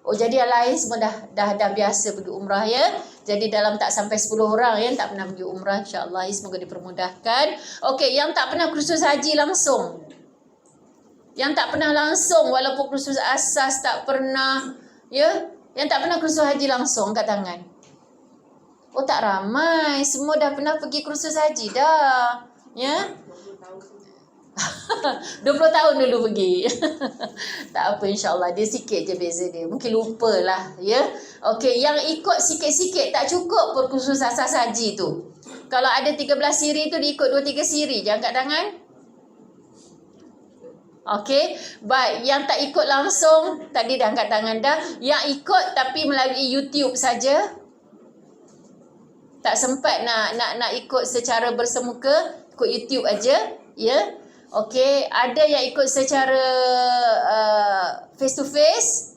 Oh, jadi yang lain semua dah biasa pergi umrah ya. Jadi dalam tak sampai 10 orang yang tak pernah pergi umrah, insya-Allah semoga dipermudahkan. Okey, yang tak pernah kursus haji langsung. Yang tak pernah langsung, walaupun kursus asas tak pernah, ya. Yang tak pernah kursus haji langsung, angkat tangan. Oh, tak ramai. Semua dah pernah pergi kursus haji dah. Ya. 20 tahun dulu pergi. Tak apa, insya-Allah. Dia sikit je beza dia. Mungkin lupalah, ya. Okey, yang ikut sikit-sikit tak cukup pun kursus asas haji tu. Kalau ada 13 siri tu, dia ikut 2-3 siri. Jangan angkat tangan. Okey, baik. Yang tak ikut langsung, tadi dah angkat tangan dah. Yang ikut tapi melalui YouTube saja. Tak sempat nak ikut secara bersemuka, ikut YouTube aja, ya. Okey, ada yang ikut secara face to face?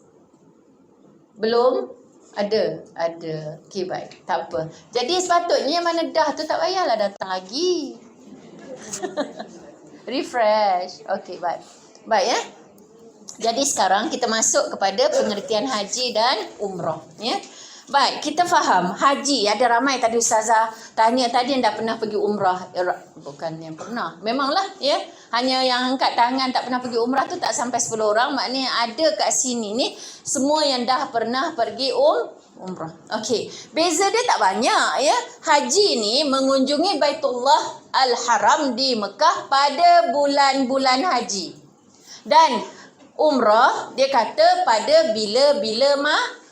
Belum? Ada. Okey, baik. Tak apa. Jadi sepatutnya yang mana dah tu tak payahlah datang lagi. Refresh. Okey, baik. Baik ya. Jadi sekarang kita masuk kepada pengertian haji dan umrah, ya. Baik, kita faham haji. Ada ramai tadi Ustazah tanya tadi yang dah pernah pergi umrah. Bukan yang pernah. Memanglah, ya. Hanya yang angkat tangan tak pernah pergi umrah tu tak sampai 10 orang. Maknanya ada kat sini ni semua yang dah pernah pergi umrah. Okey, beza dia tak banyak, ya. Haji ni mengunjungi Baitullah Al-Haram di Mekah pada bulan-bulan haji. Dan umrah dia kata pada bila-bila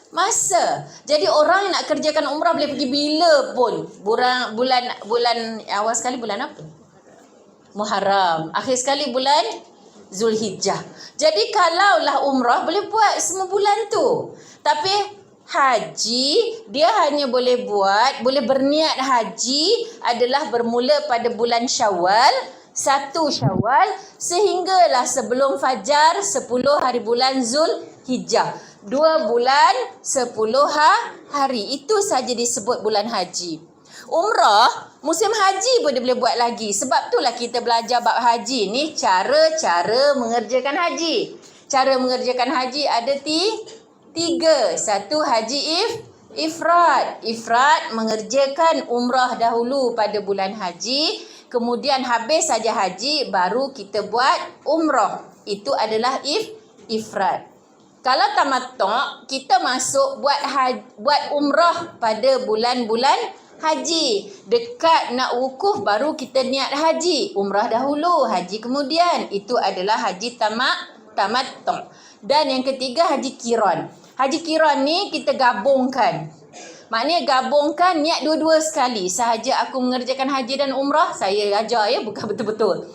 masa. Jadi orang yang nak kerjakan umrah boleh pergi bila pun. Bulan awal sekali bulan apa? Muharram. Akhir sekali bulan Zulhijjah. Jadi kalaulah umrah boleh buat semua bulan tu. Tapi haji dia hanya boleh berniat haji adalah bermula pada bulan Syawal, 1 Syawal sehinggalah sebelum fajar 10 hari bulan Zulhijjah. 2 bulan 10 hari. Itu saja disebut bulan haji. Umrah musim haji pun dia boleh buat lagi. Sebab itulah kita belajar bab haji ni, cara-cara mengerjakan haji. Cara mengerjakan haji ada 3. 1 haji ifrad. Ifrad mengerjakan umrah dahulu pada bulan haji. Kemudian habis saja haji baru kita buat umrah. Itu adalah ifrad. Kalau tamattu' kita masuk buat umrah pada bulan-bulan haji. Dekat nak wukuf baru kita niat haji. Umrah dahulu, haji kemudian. Itu adalah haji tamattu'. Dan yang ketiga haji qiran. Haji qiran ni kita gabungkan. Maknanya gabungkan niat dua-dua sekali. Sahaja aku mengerjakan haji dan umrah, saya ajar ya, bukan betul-betul.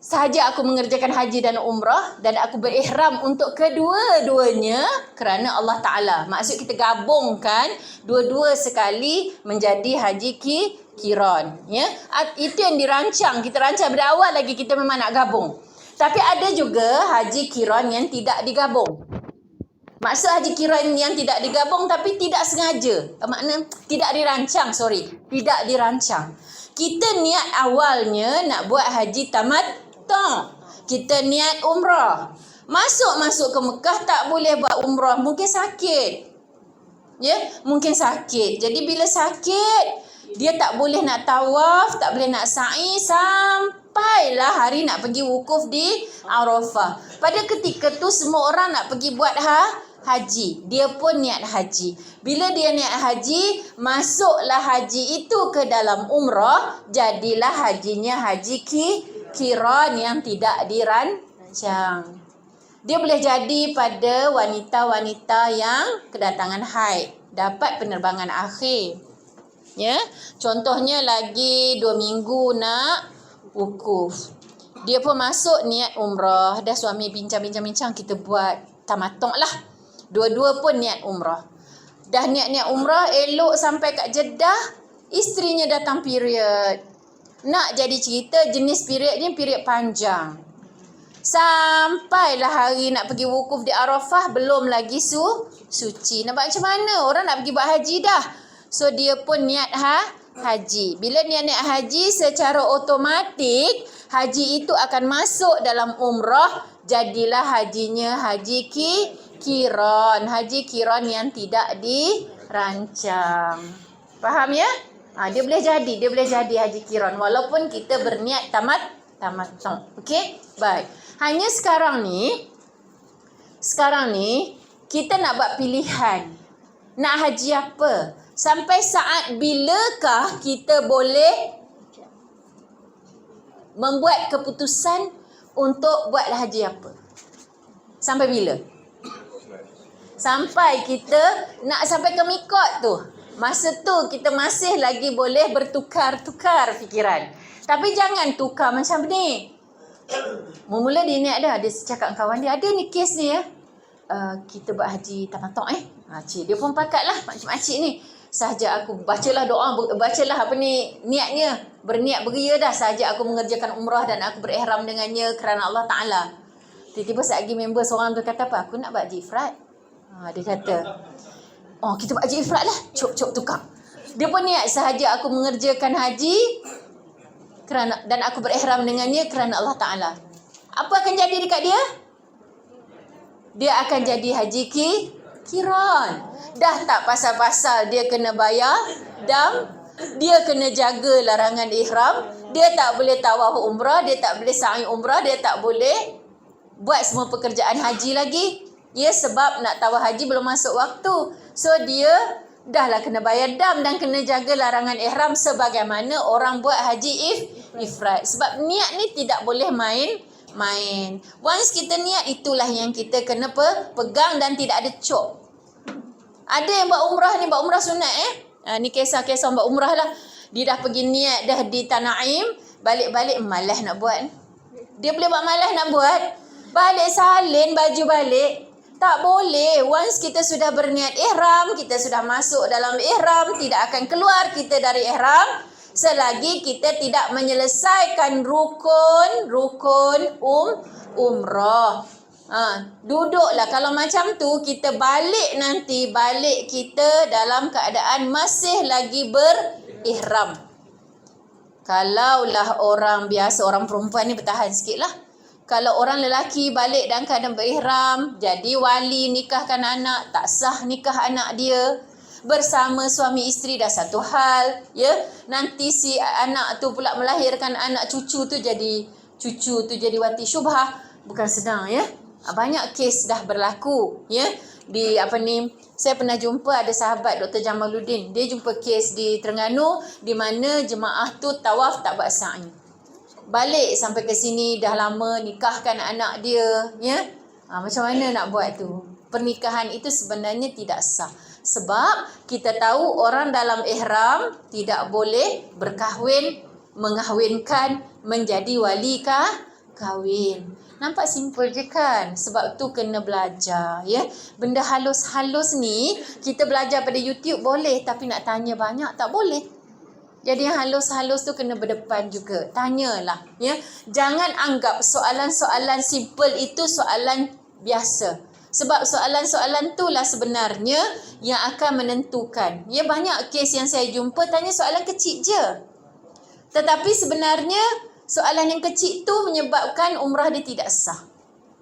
Sahaja aku mengerjakan haji dan umrah dan aku berihram untuk kedua-duanya kerana Allah Ta'ala. Maksud kita gabungkan dua-dua sekali menjadi haji qiran. Ya? Itu yang dirancang. Kita rancang dari awal lagi kita memang nak gabung. Tapi ada juga haji qiran yang tidak digabung. Maksud haji qiran yang tidak digabung tapi tidak sengaja. Makna tidak dirancang, tidak dirancang. Kita niat awalnya nak buat haji tamattu'. Kita niat umrah. Masuk ke Mekah tak boleh buat umrah, mungkin sakit. Ya, mungkin sakit. Jadi bila sakit, dia tak boleh nak tawaf, tak boleh nak sa'i sampailah hari nak pergi wukuf di Arafah. Pada ketika tu semua orang nak pergi buat haji. Dia pun niat haji. Bila dia niat haji, masuklah haji itu ke dalam umrah, jadilah hajinya haji qiran yang tidak dirancang. Dia boleh jadi pada wanita-wanita yang kedatangan haid, dapat penerbangan akhir. Ya, contohnya lagi 2 minggu nak wukuf. Dia pun masuk niat umrah, dah suami bincang-bincang kita buat tamattu' lah. Dua-dua pun niat umrah. Dah niat umrah, elok sampai kat Jeddah, isterinya datang period. Nak jadi cerita, jenis period ni period panjang. Sampailah hari nak pergi wukuf di Arafah, belum lagi suci. Nak buat macam mana? Orang nak pergi buat haji dah. So dia pun niat haji. Bila niat haji, secara otomatik haji itu akan masuk dalam umrah. Jadilah hajinya haji qiran. Haji qiran yang tidak dirancang. Faham ya? Dia boleh jadi haji qiran walaupun kita berniat tamattu'. Okey? Baik. Hanya sekarang ni kita nak buat pilihan. Nak haji apa? Sampai saat bilakah kita boleh membuat keputusan untuk buat haji apa? Sampai bila? Sampai kita nak sampai ke mikot tu. Masa tu kita masih lagi boleh bertukar-tukar fikiran. Tapi jangan tukar macam ni. Mula-mula dia niat dah. Dia cakap dengan kawan dia, ada ni kes ni ya. Kita buat haji tamattu' Cik dia pun pakat lah makcik ni. Sahaja aku bacalah doa, bacalah apa ni niatnya. Berniat beria dah. Sahaja aku mengerjakan umrah dan aku berihram dengannya kerana Allah Ta'ala. Tiba-tiba lagi member seorang tu kata apa? Aku nak buat haji ifrad. Dia kata, kita buat haji ifrad lah. Cop tukar. Dia pun niat sahaja aku mengerjakan haji kerana dan aku berihram dengannya kerana Allah Ta'ala. Apa akan jadi dekat dia? dia akan jadi haji kiran. Dah tak pasal-pasal dia kena bayar dam, dia kena jaga larangan ihram, dia tak boleh tawaf umrah, dia tak boleh sa'i umrah, dia tak boleh buat semua pekerjaan haji lagi. Ya, sebab nak tawaf haji belum masuk waktu. So dia dahlah kena bayar dam dan kena jaga larangan ihram sebagaimana orang buat haji ifrad. Sebab niat ni tidak boleh main. Once kita niat, itulah yang kita kena pegang dan tidak ada cop. Ada yang buat umrah ni, buat umrah sunat ni kisah-kisah buat umrah lah. Dia dah pergi niat dah di Tanaim, balik-balik malas nak buat. Dia boleh buat malas nak buat, balik salin baju balik. Tak boleh. Once kita sudah berniat ihram, kita sudah masuk dalam ihram, tidak akan keluar kita dari ihram selagi kita tidak menyelesaikan rukun umrah. Duduklah. Kalau macam tu, kita balik kita dalam keadaan masih lagi berihram. Kalaulah orang biasa, orang perempuan ni bertahan sikit lah. Kalau orang lelaki balik dalam keadaan berihram, jadi wali nikahkan anak, tak sah nikah anak dia. Bersama suami isteri dah satu hal, ya. Nanti si anak tu pula melahirkan anak cucu tu jadi wati syubhah. Bukan senang, ya. Banyak kes dah berlaku, ya. Saya pernah jumpa ada sahabat Dr. Jamaluddin. Dia jumpa kes di Terengganu di mana jemaah tu tawaf tak buat sa'i. Balik sampai ke sini dah lama, nikahkan anak dia, ya. Macam mana nak buat tu? Pernikahan itu sebenarnya tidak sah. Sebab kita tahu orang dalam ihram tidak boleh berkahwin, mengahwinkan, menjadi wali kahwin. Nampak simple je kan? Sebab tu kena belajar, ya. Benda halus-halus ni kita belajar pada YouTube boleh, tapi nak tanya banyak tak boleh. Jadi yang halus-halus tu kena berdepan juga. Tanyalah, ya. Jangan anggap soalan-soalan simple itu soalan biasa. Sebab soalan-soalan tu lah sebenarnya yang akan menentukan. Ya, banyak kes yang saya jumpa tanya soalan kecil je. Tetapi sebenarnya soalan yang kecil tu menyebabkan umrah dia tidak sah.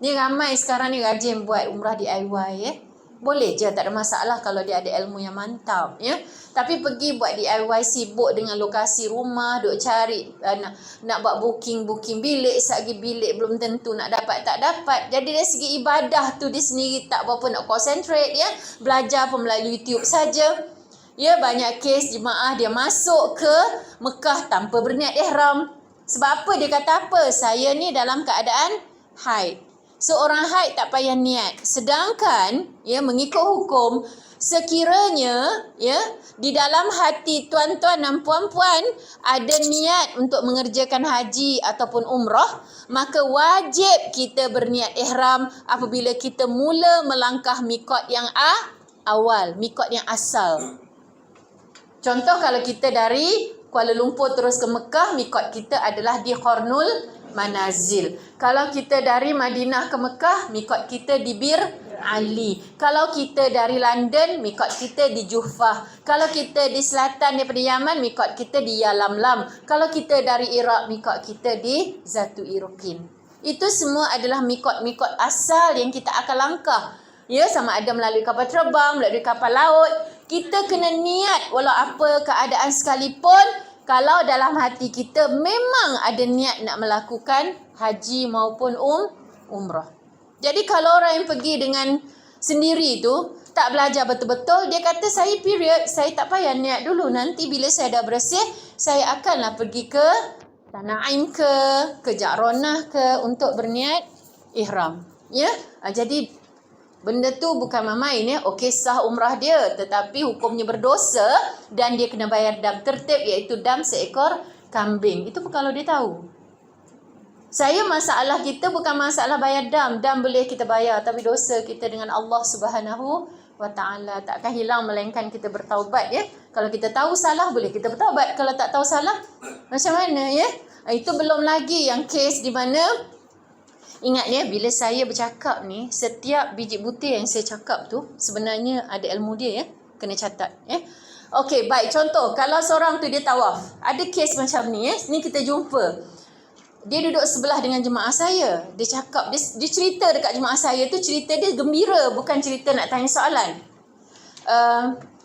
Ni ramai sekarang ni rajin buat umrah DIY, ya. Boleh je, tak ada masalah kalau dia ada ilmu yang mantap, ya. Tapi pergi buat DIY, sibuk dengan lokasi rumah, duk cari nak buat booking bilik, sagi bilik belum tentu nak dapat, tak dapat. Jadi dari segi ibadah tu dia sendiri tak berapa nak concentrate, ya. Belajar pun melalui YouTube saja. Ya, banyak kes jemaah dia masuk ke Mekah tanpa berniat ihram. Sebab apa? Dia kata apa? Saya ni dalam keadaan haid. Seorang haid tak payah niat. Sedangkan, ya, mengikut hukum, sekiranya, ya, di dalam hati tuan-tuan dan puan-puan ada niat untuk mengerjakan haji ataupun umrah, maka wajib kita berniat ihram apabila kita mula melangkah mikot yang awal, mikot yang asal. Contoh, kalau kita dari Kuala Lumpur terus ke Mekah, mikot kita adalah di Qarnul Manazil. Kalau kita dari Madinah ke Mekah, mikot kita di Bir Ali. Kalau kita dari London, mikot kita di Juhfah. Kalau kita di selatan daripada Yaman, mikot kita di Yalamlam. Kalau kita dari Iraq, mikot kita di Zatu Irqin. Itu semua adalah mikot-mikot asal yang kita akan langkah. Ya, sama ada melalui kapal terbang, melalui kapal laut. Kita kena niat walau apa keadaan sekalipun. Kalau dalam hati kita memang ada niat nak melakukan haji maupun umrah. Jadi kalau orang yang pergi dengan sendiri tu, tak belajar betul-betul, dia kata saya period, saya tak payah niat dulu. Nanti bila saya dah bersih, saya akanlah pergi ke Tanaim ke Ja'ronah untuk berniat ihram. Ya, jadi benda tu bukan main, ya. Okey, sah umrah dia, tetapi hukumnya berdosa dan dia kena bayar dam tertib, iaitu dam seekor kambing. Itu pun kalau dia tahu. Masalah kita bukan masalah bayar dam. Dam boleh kita bayar, tapi dosa kita dengan Allah Subhanahu wa ta'ala takkan hilang melainkan kita bertaubat, ya. Kalau kita tahu salah, boleh kita bertaubat. Kalau tak tahu salah, macam mana, ya? Itu belum lagi yang kes di mana. Ingat, ya, bila saya bercakap ni, setiap biji butir yang saya cakap tu sebenarnya ada ilmu dia, ya. Kena catat, ya. Okey, baik. Contoh, kalau seorang tu dia tawaf. Ada kes macam ni, ya. Ni kita jumpa. dia duduk sebelah dengan jemaah saya. Dia cakap, dia cerita dekat jemaah saya tu, cerita dia gembira, bukan cerita nak tanya soalan.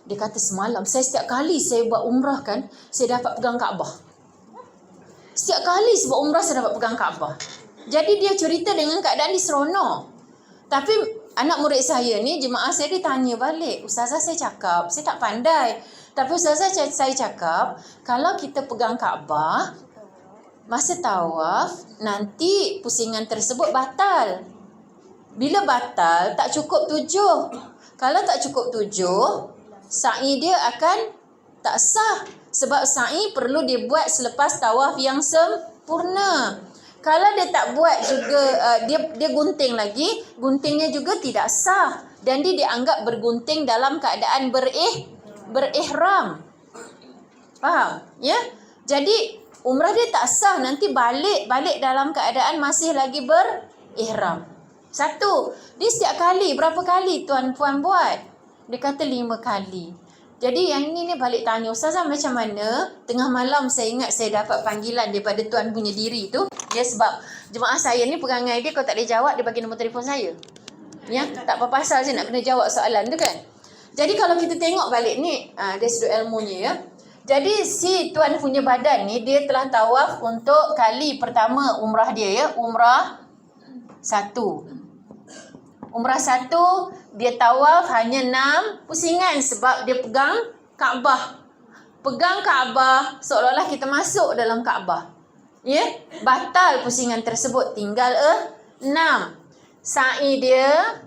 Dia kata semalam, saya setiap kali saya buat umrah kan, saya dapat pegang Kaabah. Setiap kali saya buat umrah, saya dapat pegang Kaabah. Jadi dia cerita dengan keadaan dia seronok. Tapi anak murid saya ni, jemaah saya dia tanya balik, ustazah saya cakap, saya tak pandai. Tapi ustazah saya cakap, kalau kita pegang Kaabah, masa tawaf, nanti pusingan tersebut batal. Bila batal, tak cukup 7. Kalau tak cukup 7, sa'i dia akan tak sah. Sebab sa'i perlu dia buat selepas tawaf yang sempurna. Kalau dia tak buat juga, dia gunting lagi, guntingnya juga tidak sah. Dan dia dianggap bergunting dalam keadaan berihram. Faham? Ya? Jadi, umrah dia tak sah, nanti balik dalam keadaan masih lagi berihram. 1, dia setiap kali, berapa kali tuan-puan buat? Dia kata 5 kali. Jadi yang ini ni balik tanya, ustazah macam mana? Tengah malam saya ingat saya dapat panggilan daripada tuan punya diri tu. Ya, sebab jemaah saya ni perangai dia, kalau tak boleh jawab, dia bagi nombor telefon saya. Ya, tak apa pasal saya nak kena jawab soalan tu kan. Jadi kalau kita tengok balik ni, dari sudut ilmunya ya. Jadi si tuan punya badan ni, dia telah tawaf untuk kali pertama umrah dia ya. Umrah 1. Umrah 1, dia tawaf hanya 6 pusingan sebab dia pegang Kaabah. Pegang Kaabah seolah-olah kita masuk dalam Kaabah. Ya, batal pusingan tersebut, tinggal 6. Sa'i dia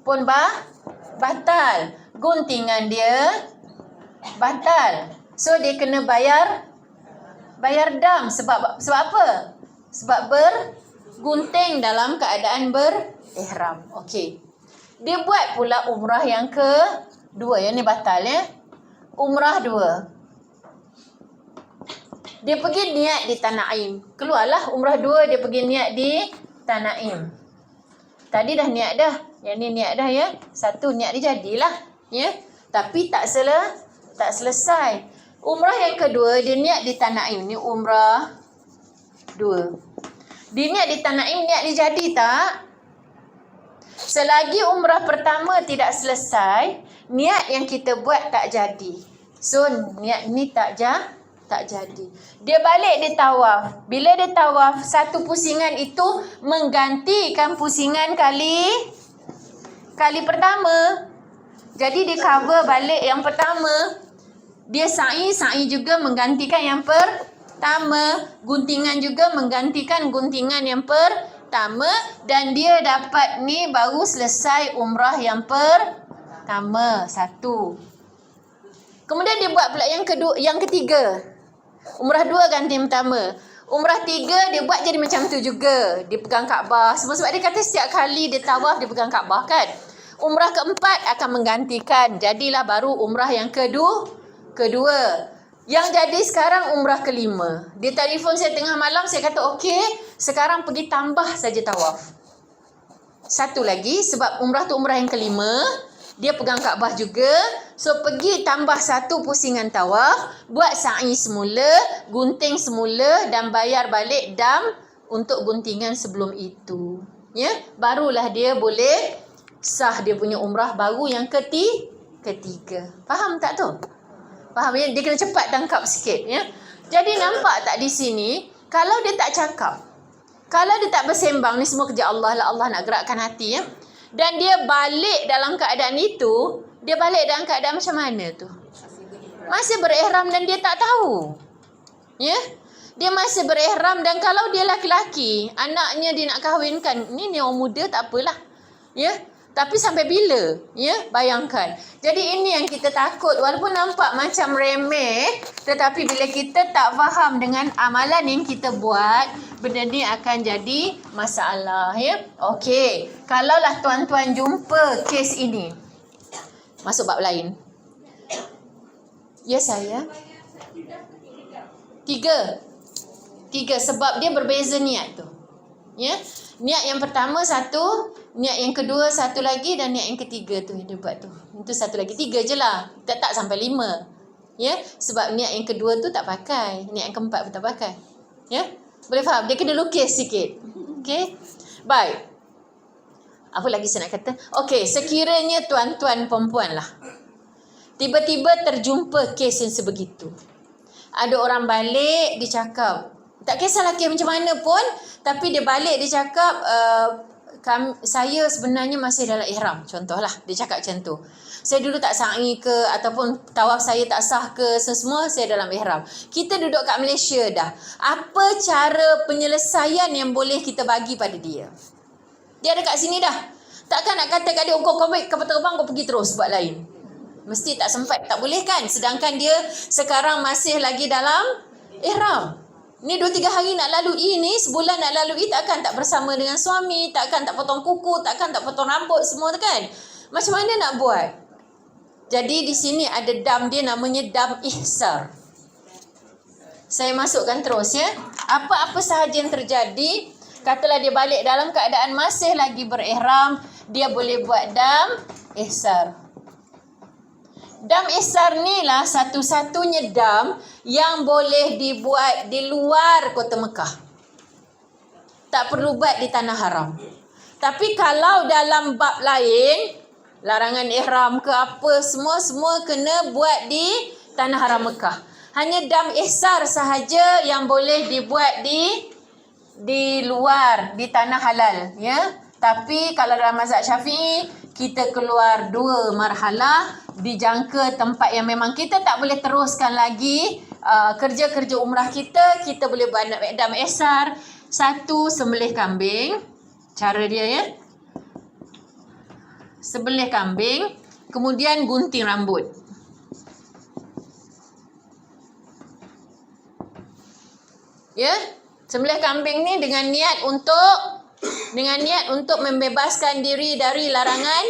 pun batal. Guntingan dia batal. So dia kena bayar dam. Sebab apa? Sebab bergunting dalam keadaan berihram. Okey. Dia buat pula umrah yang kedua. Yang ni batal ya. Umrah 2. Dia pergi niat di Tanaim. Keluarlah umrah 2, dia pergi niat di Tanaim. Tadi dah niat dah. Yang ni niat dah ya. 1 niat dia jadilah. Ya. Tapi tak selesai. Umrah yang kedua, dia niat di Tanaim. Ni umrah 2. Dia niat di Tanaim, niat dia jadi tak? Selagi umrah pertama tidak selesai, niat yang kita buat tak jadi. So, niat ni tak jadi. Dia balik, dia tawaf. Bila dia tawaf, 1 pusingan itu menggantikan pusingan kali pertama. Jadi dia cover balik yang pertama. Dia sa'i juga menggantikan yang pertama. Guntingan juga menggantikan guntingan yang pertama. Dan dia dapat ni baru selesai umrah yang pertama. 1. Kemudian dia buat pula yang ketiga. Umrah 2 ganti yang pertama. Umrah 3 dia buat jadi macam tu juga. Dia pegang Kaabah. Sebab dia kata setiap kali dia tawaf dia pegang Kaabah kan. Umrah keempat akan menggantikan. Jadilah baru umrah yang kedua. Yang jadi sekarang umrah kelima. Dia telefon saya tengah malam, saya kata okey, sekarang pergi tambah saja tawaf. 1 lagi sebab umrah tu umrah yang kelima. Dia pegang Kaabah juga. So pergi tambah 1 pusingan tawaf, buat sa'i semula, gunting semula dan bayar balik dam untuk guntingan sebelum itu. Ya, barulah dia boleh sah dia punya umrah baru yang ketiga. Faham tak tu? Faham ya? Dia kena cepat tangkap sikit ya. Jadi nampak tak di sini, kalau dia tak cakap, kalau dia tak bersembang, ni semua kerja Allah lah, Allah nak gerakkan hati ya. Dan dia balik dalam keadaan itu, dia balik dalam keadaan macam mana tu? Masih berihram dan dia tak tahu. Ya? Dia masih berihram dan kalau dia laki-laki, anaknya dia nak kahwinkan, ni orang muda tak apalah. Ya? Tapi sampai bila? Ya, bayangkan. Jadi ini yang kita takut. Walaupun nampak macam remeh, tetapi bila kita tak faham dengan amalan yang kita buat, benda ni akan jadi masalah. Ya, okey. Kalaulah tuan-tuan jumpa kes ini, masuk bab lain. Ya saya. 3 sebab dia berbeza niat tu. Ya. Niat yang pertama 1, niat yang kedua 1 lagi dan niat yang ketiga tu yang dia buat tu. Itu 1 lagi, 3 je lah. Tak sampai 5. Ya, sebab niat yang kedua tu tak pakai, niat yang keempat pun tak pakai. Ya. Boleh faham? Dia kena lukis sikit. Okey. Baik. Apa lagi saya nak kata? Okey, sekiranya tuan-tuan perempuan lah, tiba-tiba terjumpa kes yang sebegitu. Ada orang balik, dia cakap, tak kisahlah kes macam mana pun, tapi dia balik, dia cakap, saya sebenarnya masih dalam ihram. Contohlah, dia cakap macam tu. Saya dulu tak sa'i ke, ataupun tawaf saya tak sah ke, semua saya dalam ihram. Kita duduk kat Malaysia dah. Apa cara penyelesaian yang boleh kita bagi pada dia? Dia ada kat sini dah. Takkan nak kata kat dia, kau baik, kau terbang, kau pergi terus buat lain. Mesti tak sempat, tak boleh kan? Sedangkan dia sekarang masih lagi dalam ihram. Ni 2-3 hari nak lalui ni, sebulan nak lalui, takkan tak bersama dengan suami, takkan tak potong kuku, takkan tak potong rambut semua kan? Macam mana nak buat? Jadi di sini ada dam dia, namanya dam ihsar. Saya masukkan terus ya. Apa-apa sahaja yang terjadi, katalah dia balik dalam keadaan masih lagi berihram, dia boleh buat dam ihsar. Dam ihsar ni lah satu-satunya dam yang boleh dibuat di luar kota Mekah. Tak perlu buat di tanah haram. Tapi kalau dalam bab lain, larangan ihram ke apa, semua kena buat di tanah haram Mekah. Hanya dam ihsar sahaja yang boleh dibuat di luar, di tanah halal, ya. Tapi kalau dalam mazhab Syafi'i, kita keluar 2 marhalah, dijangka tempat yang memang kita tak boleh teruskan lagi kerja-kerja umrah kita boleh buat dam ihsar. 1, sembelih kambing. Cara dia ya. Sembelih kambing, kemudian gunting rambut. Ya, sembelih kambing ni dengan niat untuk membebaskan diri dari larangan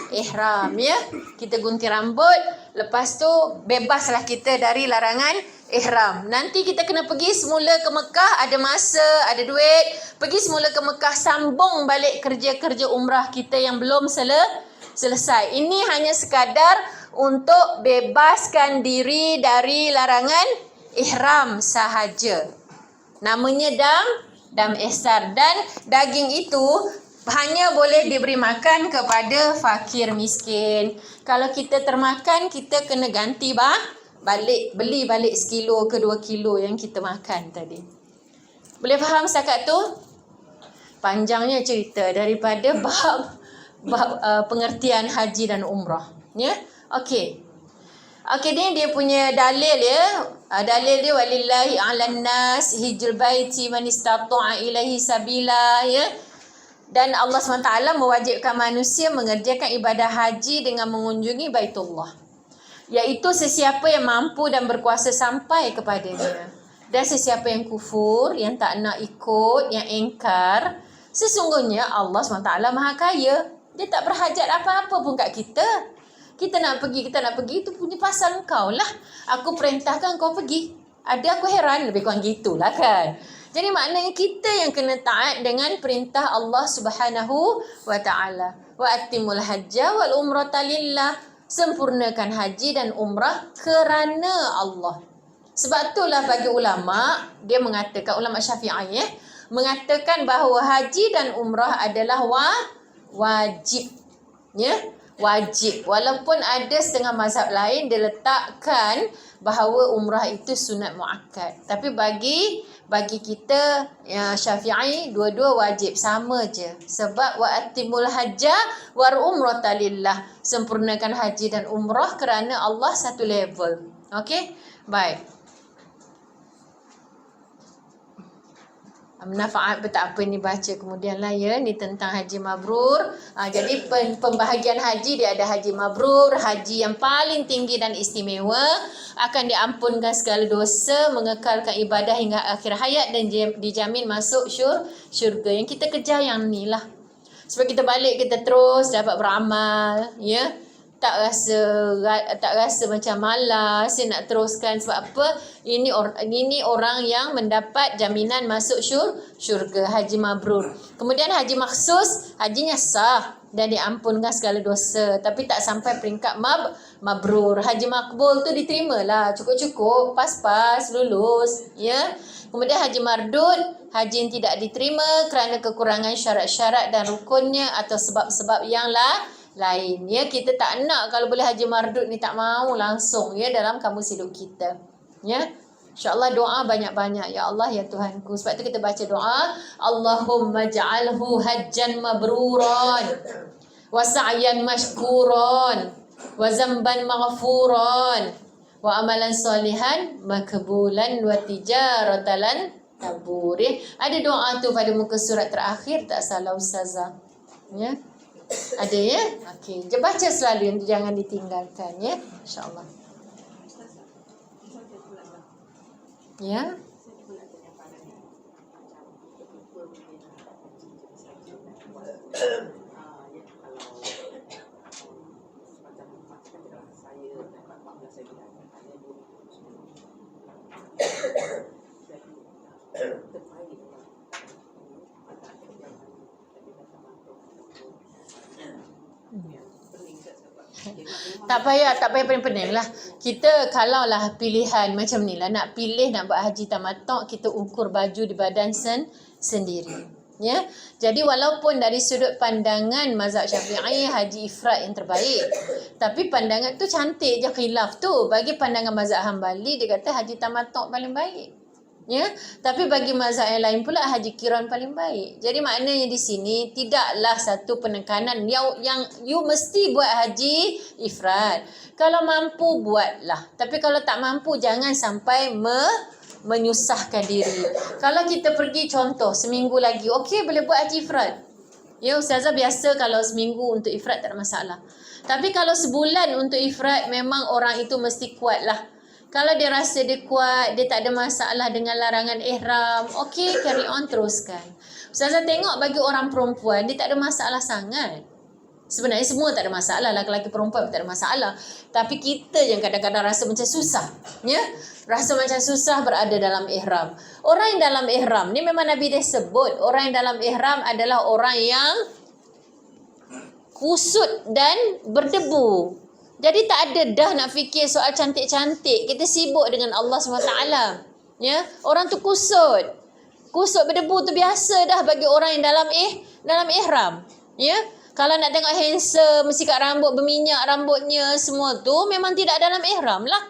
ihram ya. Kita gunting rambut, lepas tu bebaslah kita dari larangan ihram. Nanti kita kena pergi semula ke Mekah, ada masa, ada duit, pergi semula ke Mekah, sambung balik kerja-kerja umrah kita yang belum selesai. Ini hanya sekadar untuk bebaskan diri dari larangan ihram sahaja. Namanya dam ihsar, dan daging itu hanya boleh diberi makan kepada fakir miskin. Kalau kita termakan, kita kena ganti beli balik 1 kilo ke 2 kilo yang kita makan tadi. Boleh faham setakat tu? Panjangnya cerita daripada bab pengertian haji dan umrah, ya. Okey, ni dia punya dalil ya. Dalil dia, walillahi 'alan nas hijjul baiti man istata'a ilaihi sabila, ya. Dan Allah SWT mewajibkan manusia mengerjakan ibadah haji dengan mengunjungi Baitullah, iaitu sesiapa yang mampu dan berkuasa sampai kepadanya. Dan sesiapa yang kufur, yang tak nak ikut, yang engkar, sesungguhnya Allah SWT Maha Kaya. Dia tak berhajat apa-apa pun kat kita. Kita nak pergi, itu punya pasal kau lah. Aku perintahkan kau pergi. Ada aku heran, lebih kurang gitulah kan. Jadi maknanya kita yang kena taat dengan perintah Allah Subhanahu wa taala. Wa atimul hajja wal umrata lillah. Sempurnakan haji dan umrah kerana Allah. Sebab itulah bagi ulama, dia mengatakan, ulama Syafi'i mengatakan bahawa haji dan umrah adalah wajib. Ya, wajib. Walaupun ada setengah mazhab lain dia letakkan bahawa umrah itu sunat muakkad. Tapi bagi kita ya Syafi'i, dua-dua wajib, sama je. Sebab wa atimul hajja war umrata lillah. Sempurnakan haji dan umrah kerana Allah satu level. Okey? Baik. Manfaat betapa ni baca kemudian lah ya. Ni tentang haji mabrur. Jadi pembahagian haji dia ada haji mabrur, haji yang paling tinggi dan istimewa, akan diampunkan segala dosa, mengekalkan ibadah hingga akhir hayat dan dijamin masuk syurga. Yang kita kejar yang ni lah. Sebab kita balik, kita terus dapat beramal, ya. Tak rasa macam malas nak teruskan. Sebab apa? Ini orang yang mendapat jaminan masuk syurga, haji mabrur. Kemudian haji maksus, hajinya sah, dan diampunkan segala dosa, tapi tak sampai peringkat mabrur. Haji makbul tu diterima lah, cukup-cukup, pas-pas, lulus, ya. Kemudian haji mardud, haji yang tidak diterima kerana kekurangan syarat-syarat dan rukunnya atau sebab-sebab yang lain, ya. Kita tak nak kalau boleh haji mardud ni, tak mau langsung, ya, dalam kamus hidup kita, ya. InsyaAllah doa banyak-banyak. Ya Allah, ya Tuhanku. Sebab tu kita baca doa, Allahumma ja'alhu hajjan mabruran wa sa'yan mashkuran wa zamban maghfuran wa amalan salihan makbulan wa tijaratalan tabur. Ada doa tu pada muka surat terakhir, tak salah Ustazah, ya. Ada, ya. Okey, baca selalu, jangan ditinggalkan, ya, insya-Allah. Ya. Tak payah pening-pening lah. Kita kalau lah pilihan macam ni lah, nak pilih nak buat haji tamattu', kita ukur baju di badan sendiri. Ya. Jadi walaupun dari sudut pandangan mazhab Syafi'i haji ifrad yang terbaik, tapi pandangan tu cantik je, khilaf tu. Bagi pandangan mazhab Hambali, dia kata haji tamattu' paling baik. Ya, tapi bagi mazhab yang lain pula haji qiran paling baik. Jadi maknanya di sini tidaklah satu penekanan yang you mesti buat haji ifrad. Kalau mampu buatlah, tapi kalau tak mampu jangan sampai menyusahkan diri. Kalau kita pergi contoh seminggu lagi, okey boleh buat haji ifrad. Ya, Ustazah biasa kalau seminggu untuk ifrad tak ada masalah. Tapi kalau sebulan untuk ifrad, memang orang itu mesti kuat lah. Kalau dia rasa dia kuat, dia tak ada masalah dengan larangan ihram, okey, carry on, teruskan. Ustazah tengok bagi orang perempuan, dia tak ada masalah sangat. Sebenarnya semua tak ada masalah, lelaki perempuan tak ada masalah. Tapi kita yang kadang-kadang rasa macam susah, ya? Rasa macam susah berada dalam ihram. Orang yang dalam ihram ni memang Nabi dia sebut, orang yang dalam ihram adalah orang yang kusut dan berdebu. Jadi tak ada dah nak fikir soal cantik-cantik. Kita sibuk dengan Allah SWT. Ya, orang tu kusut. Kusut berdebu tu biasa dah bagi orang yang dalam ihram. Ya, kalau nak tengok handsome, sikat rambut berminyak rambutnya, semua tu memang tidak dalam ihram lah.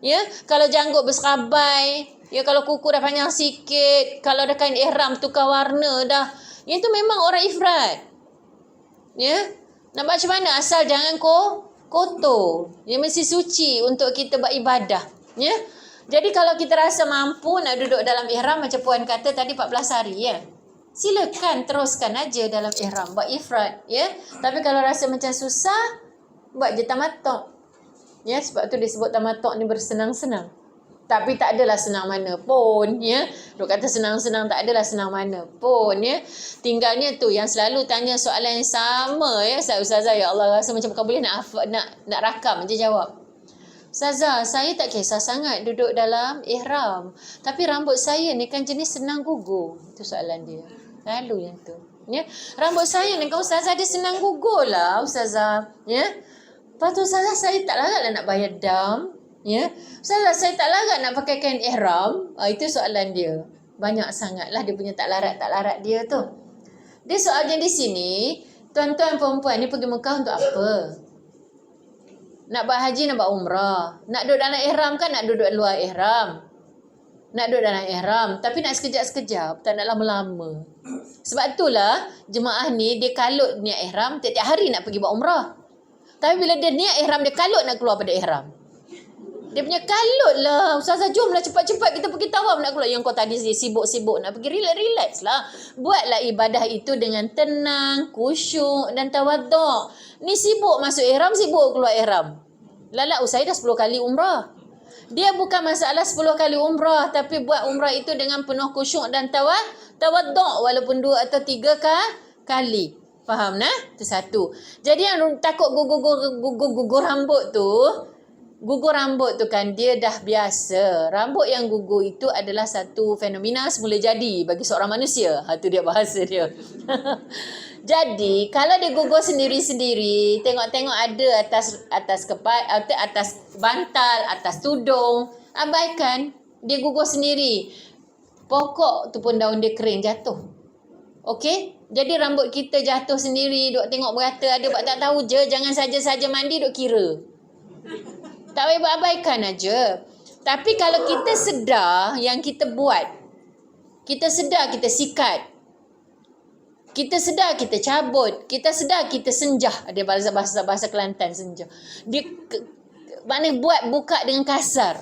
Ya, kalau janggut berserabai, ya, kalau kuku dah panjang sikit, kalau dah kain ihram tukar warna dah, itu memang orang ifrad. Ya, nak buat macam mana? Asal jangan kotor. Dia mesti suci untuk kita buat ibadah. Ya. Jadi kalau kita rasa mampu nak duduk dalam ihram macam Puan kata tadi 14 hari, ya. Silakan teruskan aja dalam ihram, buat ifrad, ya. Tapi kalau rasa macam susah, buat je tamattu'. Ya, sebab tu disebut tamattu' ni bersenang-senang. Tapi tak adalah senang mana pun, ya. Duk kata senang-senang, tak adalah senang mana pun, ya. Tinggalnya tu yang selalu tanya soalan yang sama, ya. Ustazah, ya Allah, rasa macam bukan boleh nak rakam je jawab. Ustazah, saya tak kisah sangat duduk dalam ihram, tapi rambut saya ni kan jenis senang gugur. Itu soalan dia. Lalu yang tu, ya. Rambut saya ni kan Ustazah dia senang gugur lah, Ustazah, ya. Lepas tu Ustazah, saya tak larat lah nak bayar dam. Ya, saya tak larat nak pakai kain ihram. Itu soalan dia. Banyak sangatlah dia punya tak larat dia tu. Dia soalnya di sini, tuan-tuan perempuan ni pergi Mekah untuk apa? Nak buat haji, nak buat umrah. Nak duduk dalam ihram kan, nak duduk luar ihram. Nak duduk dalam ihram, tapi nak sekejap-sekejap, tak nak lama-lama. Sebab itulah jemaah ni dia kalut niat ihram, tiap-tiap hari nak pergi buat umrah. Tapi bila dia niat ihram, dia kalut nak keluar pada ihram. Dia punya kalut lah. Ustazah, jomlah cepat-cepat kita pergi tawaf nak keluar. Yang kau tadi sibuk-sibuk nak pergi, relax lah. Buatlah ibadah itu dengan tenang, khusyuk dan tawaduk. Ni sibuk masuk ihram, sibuk keluar ihram. Lala, saya dah 10 kali umrah. Dia bukan masalah 10 kali umrah, tapi buat umrah itu dengan penuh khusyuk dan tawaduk. Walaupun 2 atau 3 kali. Faham nah? Itu satu. Jadi yang takut gugur rambut tu, gugur rambut tu kan dia dah biasa. Rambut yang gugur itu adalah satu fenomena semula jadi bagi seorang manusia. Itu dia bahasa dia. Jadi kalau dia gugur sendiri-sendiri, tengok-tengok ada atas bantal, atas tudung, abaikan. Dia gugur sendiri. Pokok tu pun daun dia kering jatuh. Okey? Jadi rambut kita jatuh sendiri, duk tengok berata ada buat tak tahu je, jangan saja-saja mandi duk kira. Tak payah buat, abaikan aja. Tapi kalau kita sedar yang kita buat, kita sedar kita sikat, kita sedar kita cabut, kita sedar kita senjah. Ada bahasa Kelantan senjah. Dia maknanya buka dengan kasar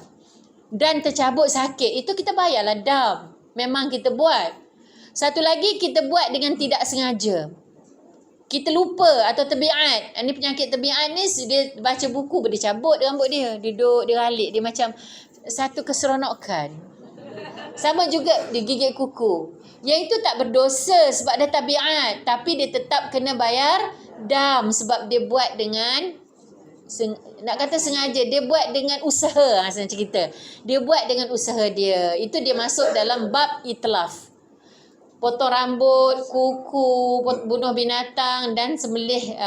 dan tercabut sakit, itu kita bayarlah dam. Memang kita buat. Satu lagi, kita buat dengan tidak sengaja. Kita lupa atau terbiat. Ini penyakit terbiat ni, dia baca buku dia cabut rambut dia, duduk, dia ralik, dia macam satu keseronokan. Sama juga dia gigit kuku. Yang itu tak berdosa sebab dia tabiat, tapi dia tetap kena bayar dam sebab dia buat dengan nak kata sengaja, dia buat dengan usaha. Macam kita, dia buat dengan usaha dia. Itu dia masuk dalam bab itlaf. Potong rambut, kuku, bunuh binatang dan sembelih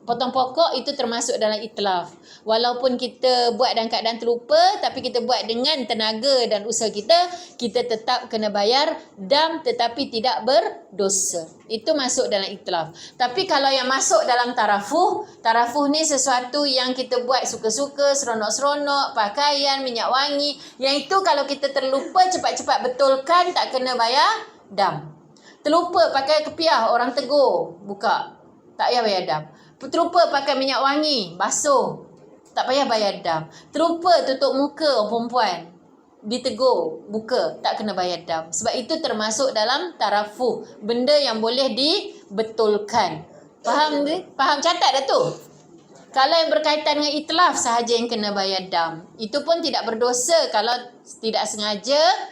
potong pokok, itu termasuk dalam itlaf. Walaupun kita buat dalam keadaan terlupa, tapi kita buat dengan tenaga dan usaha kita tetap kena bayar dam tetapi tidak berdosa. Itu masuk dalam itlaf. Tapi kalau yang masuk dalam tarafuh ni sesuatu yang kita buat suka-suka, seronok-seronok, pakaian, minyak wangi. Yang itu kalau kita terlupa, cepat-cepat betulkan, tak kena bayar dam. Terlupa pakai kepiah, orang tegur, buka, tak payah bayar dam. Terlupa pakai minyak wangi, basuh, tak payah bayar dam. Terlupa tutup muka orang perempuan, ditegur, buka, tak kena bayar dam. Sebab itu termasuk dalam tarafuh, benda yang boleh dibetulkan. Faham ni? Faham, catat dah tu. Kalau yang berkaitan dengan itlaf sahaja yang kena bayar dam. Itu pun tidak berdosa kalau tidak sengaja,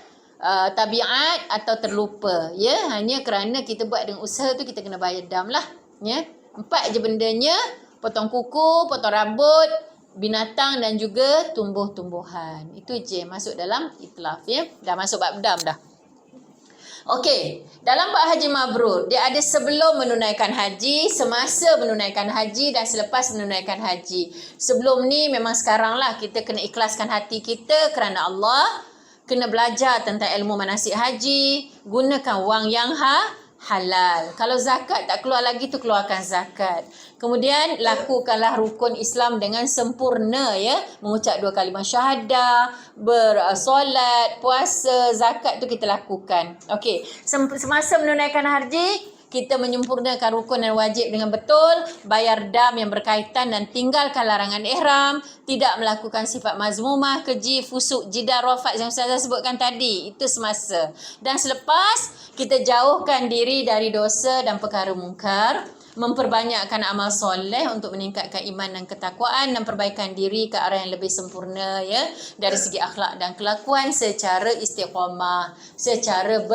tabiat atau terlupa. Ya, hanya kerana kita buat dengan usaha tu kita kena bayar dam lah. Ya. 4 je bendanya, potong kuku, potong rambut, binatang dan juga tumbuh-tumbuhan. Itu je masuk dalam itlaf, ya. Dah masuk bab dam dah. Okey, dalam bab haji mabrur, dia ada sebelum menunaikan haji, semasa menunaikan haji dan selepas menunaikan haji. Sebelum ni memang sekarang lah kita kena ikhlaskan hati kita kerana Allah, kena belajar tentang ilmu manasik haji, gunakan wang yang halal. Kalau zakat tak keluar lagi tu, keluarkan zakat. Kemudian lakukanlah rukun Islam dengan sempurna, ya. Mengucap 2 kalimah syahadah, bersolat, puasa, zakat tu kita lakukan. Okey, semasa menunaikan haji kita menyempurnakan rukun dan wajib dengan betul, bayar dam yang berkaitan dan tinggalkan larangan ihram, tidak melakukan sifat mazmumah, keji, fusuk, jidar, rafat yang saya sebutkan tadi. Itu semasa. Dan selepas kita jauhkan diri dari dosa dan perkara mungkar, memperbanyakkan amal soleh untuk meningkatkan iman dan ketakwaan dan perbaikan diri ke arah yang lebih sempurna, ya, dari segi akhlak dan kelakuan secara istiqamah, secara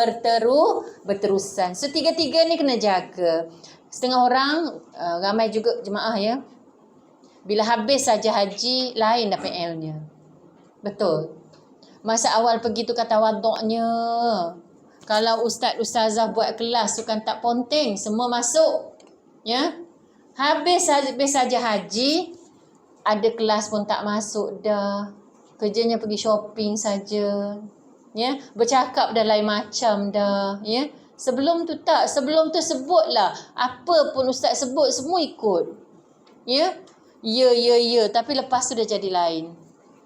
berterusan. So tiga-tiga ni kena jaga. Setengah orang, ramai juga jemaah, ya, bila habis saja haji lain dah PL-nya. Betul. Masa awal pergi tu kata waduknya, kalau ustaz-ustazah buat kelas tu kan tak ponteng, semua masuk. Ya, habis saja haji, ada kelas pun tak masuk dah. Kerjanya pergi shopping saja. Ya, bercakap dah lain macam dah. Ya, sebelum tu tak, sebelum tu sebutlah apa pun ustaz sebut semua ikut. Ya, tapi lepas tu dah jadi lain.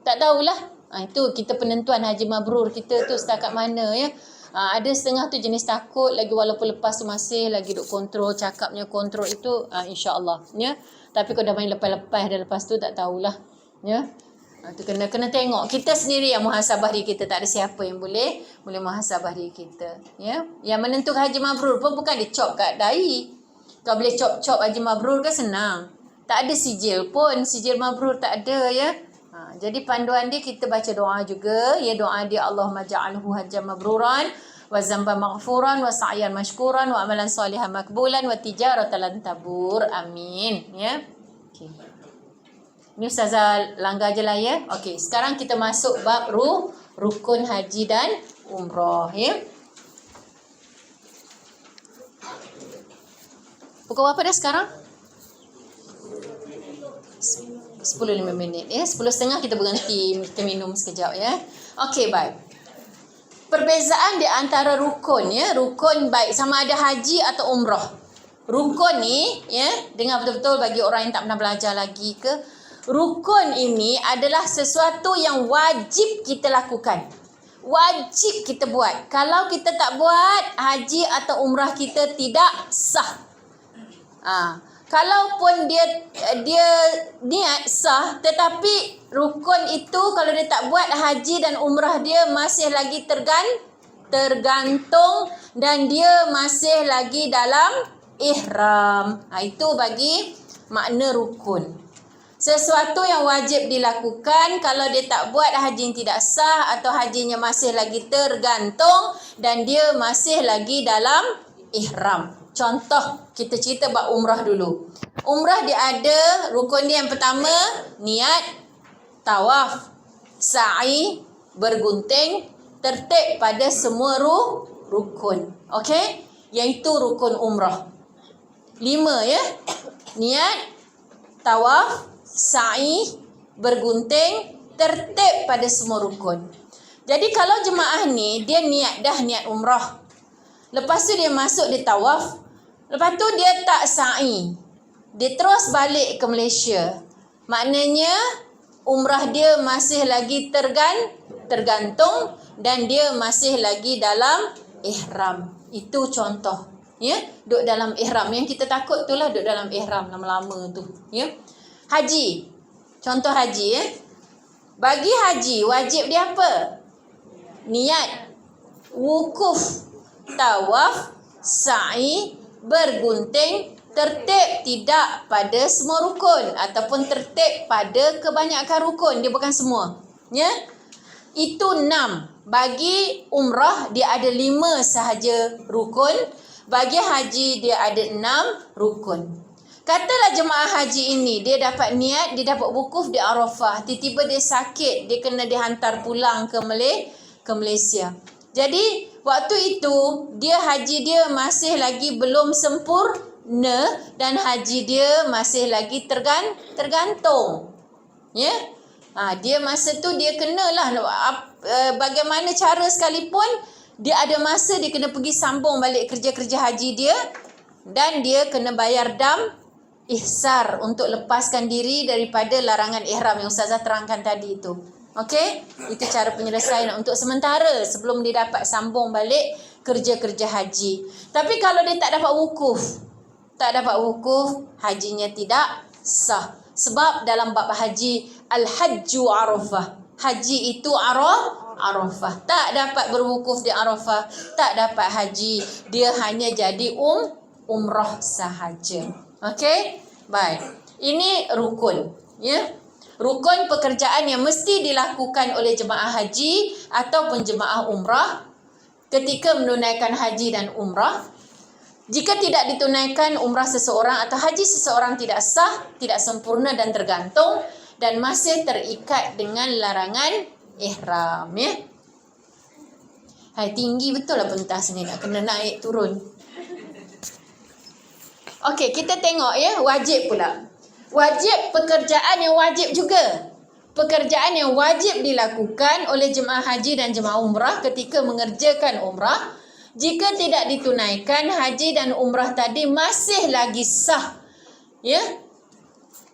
Tak tahulah. Itu kita penentuan haji mabrur kita tu setakat mana, ya. Ada setengah tu jenis takut lagi, walaupun lepas tu masih lagi duk kontrol, cakapnya kontrol itu, insya-Allah, ya. Tapi kalau dah main lepas-lepas dan lepas tu tak tahulah, ya. Tu kena tengok kita sendiri yang muhasabah diri kita, tak ada siapa yang boleh muhasabah diri kita, ya. Yang menentukan haji mabrur pun bukan dicop kat dahi. Kau boleh cop haji mabrur kan senang. Tak ada sijil pun, sijil mabrur tak ada, ya. Jadi panduan dia kita baca doa juga, ya, doa dia Allahumma ja'alhu hajjan mabruran wa zamban maghfuran wa sa'yan mashkuran wa amalan salihan makbulan wa tijaratan lan tabur. Amin, ya. Okey. Ni ustazah langgar je lah, ya. Okey, sekarang kita masuk bab rukun haji dan umrah, ya. Pukul berapa dah sekarang? 10:05 ya. 10:30 kita berhenti, kita minum sekejap ya. Okey, baik. Perbezaan di antara rukun ya, rukun baik sama ada haji atau umrah. Rukun ni ya, dengar betul-betul bagi orang yang tak pernah belajar lagi ke, rukun ini adalah sesuatu yang wajib kita lakukan. Wajib kita buat. Kalau kita tak buat, haji atau umrah kita tidak sah. Kalaupun dia niat sah, tetapi rukun itu kalau dia tak buat, haji dan umrah dia masih lagi tergantung dan dia masih lagi dalam ihram. Itu bagi makna rukun. Sesuatu yang wajib dilakukan, kalau dia tak buat, haji tidak sah atau hajinya masih lagi tergantung dan dia masih lagi dalam ihram. Contoh, kita cerita bab umrah dulu. Umrah dia ada rukun dia yang pertama, niat, tawaf, sa'i, bergunting, tertib pada semua rukun. Okey? Iaitu rukun umrah. 5 ya. Niat, tawaf, sa'i, bergunting, tertib pada semua rukun. Jadi kalau jemaah ni dia niat umrah. Lepas tu dia masuk dia tawaf. Lepas tu dia tak sa'i. Dia terus balik ke Malaysia. Maknanya umrah dia masih lagi tergantung dan dia masih lagi dalam ihram. Itu contoh. Ya, duduk dalam ihram. Yang kita takut tu lah duduk dalam ihram lama-lama tu. Ya. Haji. Contoh haji ya. Bagi haji wajib dia apa? Niat, wukuf, tawaf, sa'i, bergunting, tertib tidak pada semua rukun ataupun tertib pada kebanyakan rukun. Dia bukan semua. Ya. Itu 6. Bagi umrah dia ada 5 sahaja rukun. Bagi haji dia ada 6 rukun. Katalah jemaah haji ini dia dapat niat, dia dapat wukuf di Arafah, tiba-tiba dia sakit, dia kena dihantar pulang ke Malaysia. Jadi waktu itu dia haji dia masih lagi belum sempurna dan haji dia masih lagi tergantung. Ya. Dia masa tu dia kenalah bagaimana cara sekalipun dia ada masa dia kena pergi sambung balik kerja-kerja haji dia dan dia kena bayar dam ihsar untuk lepaskan diri daripada larangan ihram yang Ustazah terangkan tadi itu. Okey? Itu cara penyelesaian untuk sementara sebelum dia dapat sambung balik kerja-kerja haji. Tapi kalau dia tak dapat wukuf, hajinya tidak sah. Sebab dalam bab haji, al-hajju Arafah. Haji itu Arafah. Tak dapat berwukuf di Arafah, tak dapat haji. Dia hanya jadi umrah sahaja. Okey? Baik. Ini rukun, ya. Rukun pekerjaan yang mesti dilakukan oleh jemaah haji ataupun jemaah umrah ketika menunaikan haji dan umrah. Jika tidak ditunaikan umrah seseorang atau haji seseorang tidak sah, tidak sempurna dan tergantung dan masih terikat dengan larangan ihram, ya. Hai, tinggi betul lah pentas ni, nak kena naik turun. Okey, kita tengok ya, wajib pula. Wajib, pekerjaan yang wajib juga. Pekerjaan yang wajib dilakukan oleh jemaah haji dan jemaah umrah ketika mengerjakan umrah. Jika tidak ditunaikan, haji dan umrah tadi masih lagi sah. Ya?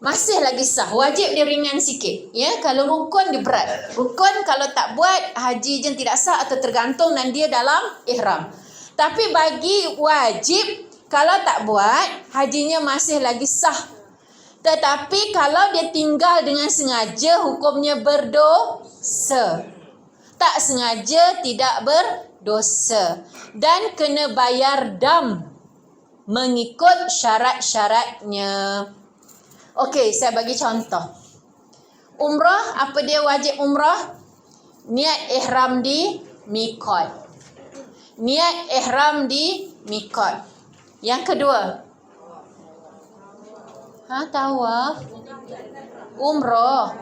Masih lagi sah. Wajib dia ringan sikit. Ya? Kalau rukun dia berat. Rukun kalau tak buat, haji je tidak sah atau tergantung dan dia dalam ihram. Tapi bagi wajib, kalau tak buat, hajinya masih lagi sah. Tetapi kalau dia tinggal dengan sengaja, hukumnya berdosa. Tak sengaja tidak berdosa. Dan kena bayar dam mengikut syarat-syaratnya. Okey, saya bagi contoh. Umrah, apa dia wajib umrah? Niat ihram di miqat. Niat ihram di miqat. Yang kedua, tawaf, umrah,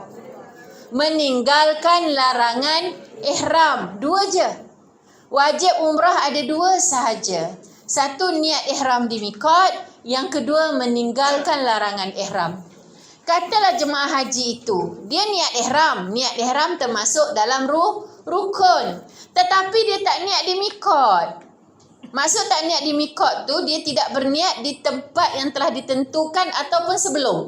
meninggalkan larangan ihram. 2 je. Wajib umrah ada 2 sahaja. Satu, niat ihram di miqat. Yang kedua, meninggalkan larangan ihram. Katalah jemaah haji itu, dia niat ihram. Niat ihram termasuk dalam rukun. Tetapi dia tak niat di miqat. Maksud tak niat di miqat tu, dia tidak berniat di tempat yang telah ditentukan ataupun sebelum.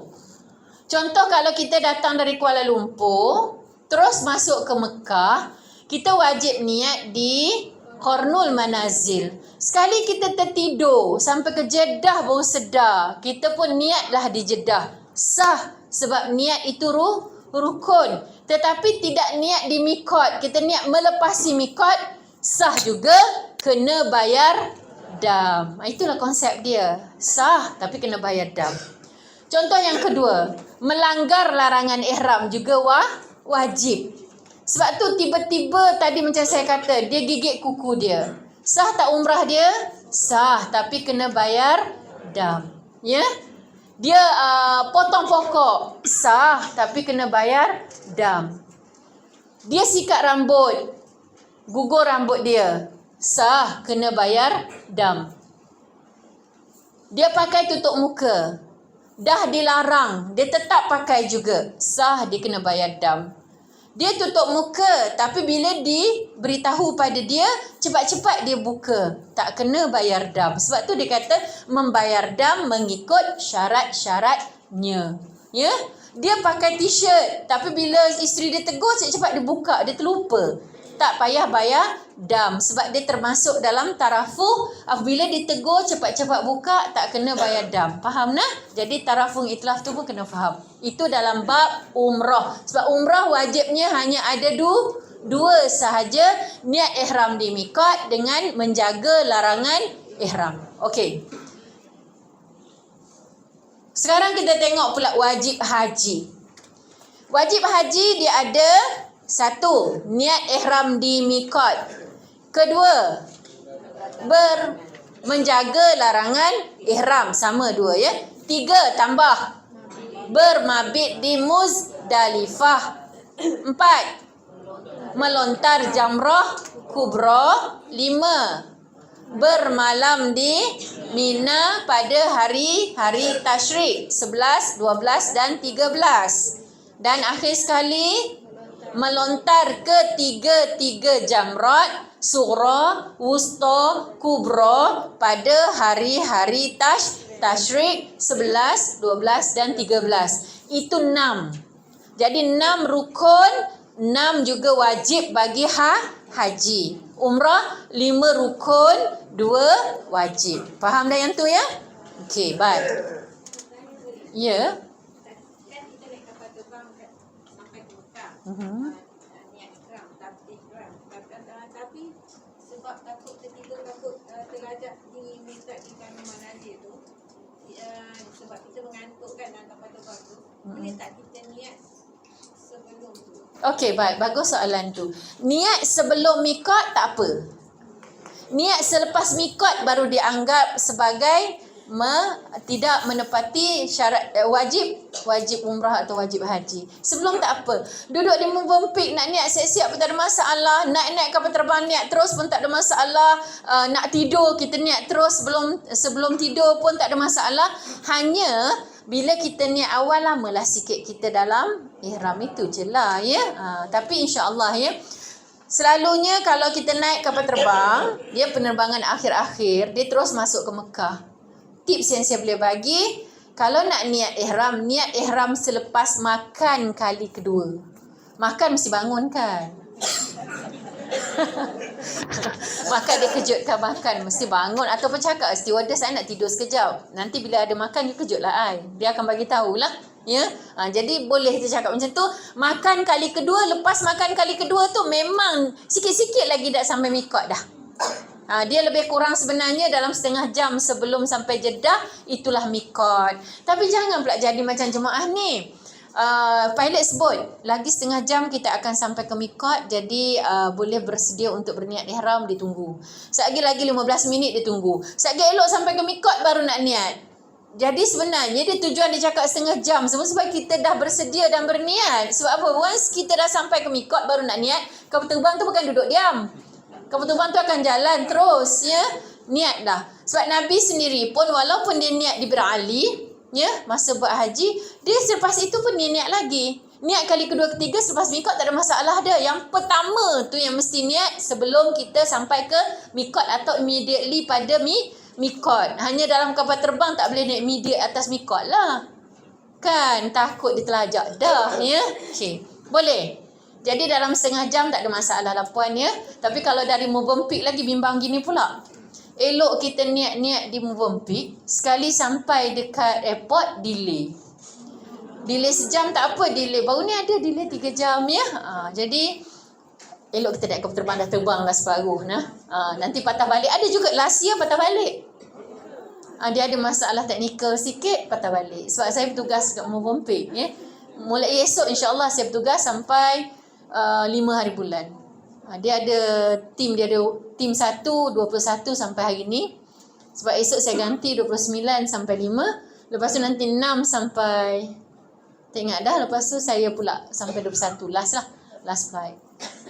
Contoh kalau kita datang dari Kuala Lumpur, terus masuk ke Mekah, kita wajib niat di Qarnul Manazil. Sekali kita tertidur sampai ke Jeddah baru sedar, kita pun niatlah di Jeddah. Sah sebab niat itu rukun. Tetapi tidak niat di miqat, kita niat melepasi miqat, sah juga, kena bayar dam. Itulah konsep dia. Sah tapi kena bayar dam. Contoh yang kedua, melanggar larangan ihram juga wajib. Sebab tu tiba-tiba tadi macam saya kata, dia gigit kuku dia. Sah tak umrah dia? Sah, tapi kena bayar dam. Ya? Dia potong pokok. Sah, tapi kena bayar dam. Dia sikat rambut. Gugur rambut dia. Sah, kena bayar dam. Dia pakai tutup muka. Dah dilarang, dia tetap pakai juga. Sah, dia kena bayar dam. Dia tutup muka, tapi bila diberitahu pada dia, cepat-cepat dia buka. Tak kena bayar dam. Sebab tu dia kata membayar dam mengikut syarat-syaratnya. Ya? Dia pakai t-shirt, tapi bila isteri dia tegur, cepat-cepat dia buka, dia terlupa. Tak payah bayar dam sebab dia termasuk dalam tarafuh. Apabila ditegur cepat-cepat buka, tak kena bayar dam. Faham nah? Jadi tarafuh itlaf tu pun kena faham. Itu dalam bab umrah. Sebab umrah wajibnya hanya ada dua sahaja, niat ihram di miqat dengan menjaga larangan ihram. Okey. Sekarang kita tengok pula wajib haji. Wajib haji dia ada satu, niat ihram di miqat. Kedua, menjaga larangan ihram. Sama dua ya. Tiga, tambah, bermabit di Muzdalifah. Empat, melontar jamrah kubra. Lima, bermalam di Mina pada hari-hari tasyrik 11, 12 dan 13. Dan akhir sekali, melontar ke tiga jamrat sughra, wusta, kubra pada hari-hari tasyrik 11, 12 dan 13. Itu 6. Jadi 6 rukun, 6 juga wajib bagi haji. Umrah 5 rukun, 2 wajib. Faham dah yang tu ya? Okey, baik. Ya. Niat ikram, tabligh ikram. Tapi sebab takut tertidur, takut terlajak di miqat di Qarnul Manazil tu, sebab kita mengantuk kan dalam kapal terbang tu, boleh tak kita niat sebelum tu? Okey, baik. Bagus soalan tu. Niat sebelum miqat tak apa. Niat selepas miqat baru dianggap sebagai tidak menepati syarat wajib umrah atau wajib haji. Sebelum tak apa. Duduk di Mozambik nak niat siap-siap pun tak ada masalah. Naik kapal terbang niat terus pun tak ada masalah. Nak tidur kita niat terus sebelum tidur pun tak ada masalah. Hanya bila kita niat awal, lamalah sikit kita dalam ihram itu je lah ya. Tapi insya-Allah ya. Selalunya kalau kita naik kapal terbang, dia penerbangan akhir-akhir, dia terus masuk ke Mekah. Tips yang saya boleh bagi, kalau nak niat ihram selepas makan kali kedua. Makan mesti bangun kan? Makan dia kejutkan makan, mesti bangun. Ataupun cakap, stewardess saya nak tidur sekejap. Nanti bila ada makan, dia kejutlah I. Dia akan bagi tahulah. Ya? Jadi boleh dia cakap macam tu. Makan kali kedua, lepas makan kali kedua tu memang sikit-sikit lagi dah sampai miqat dah. Dia lebih kurang sebenarnya dalam setengah jam sebelum sampai Jeddah, itulah miqat. Tapi jangan pula jadi macam jemaah ni. Pilot sebut lagi setengah jam kita akan sampai ke miqat, jadi boleh bersedia untuk berniat ihram, ditunggu. Sekali lagi 15 minit dia tunggu. Sekali elok sampai ke miqat baru nak niat. Jadi sebenarnya dia tujuan dia cakap setengah jam semua sebab kita dah bersedia dan berniat. Sebab apa? Once kita dah sampai ke miqat baru nak niat, kapal terbang tu bukan duduk diam. Kapal terbang tu akan jalan terus ya. niat dah. Sebab Nabi sendiri pun walaupun dia niat di Bir Ali, ya, masa buat haji, dia selepas itu pun dia niat lagi. Niat kali kedua ketiga selepas mikot tak ada masalah dah. Yang pertama tu yang mesti niat sebelum kita sampai ke mikot atau immediately pada mikot. Hanya dalam kapal terbang tak boleh naik immediate atas mikot lah. Kan takut dia terlajak dah, ya. Okey, boleh. Jadi dalam setengah jam tak ada masalah lah puan, ya. Tapi kalau dari Movenpick lagi bimbang gini pula. Elok kita niat-niat di Movenpick, sekali sampai dekat airport delay. Delay sejam tak apa, delay. Baru ni ada delay 3 jam, ya. Jadi elok kita naik kapal terbang, dah terbang lah separuh. Nanti patah balik. Ada juga last year patah balik. Dia ada masalah teknikal sikit, patah balik. Sebab saya bertugas kat Movenpick, ya. Mulai esok insyaAllah saya bertugas sampai 5 hari bulan. Dia ada tim 1 21 sampai hari ni. Sebab esok saya ganti 29 sampai 5. Lepas tu nanti 6 sampai, tak ingat dah. Lepas tu saya pula sampai 21 last flight.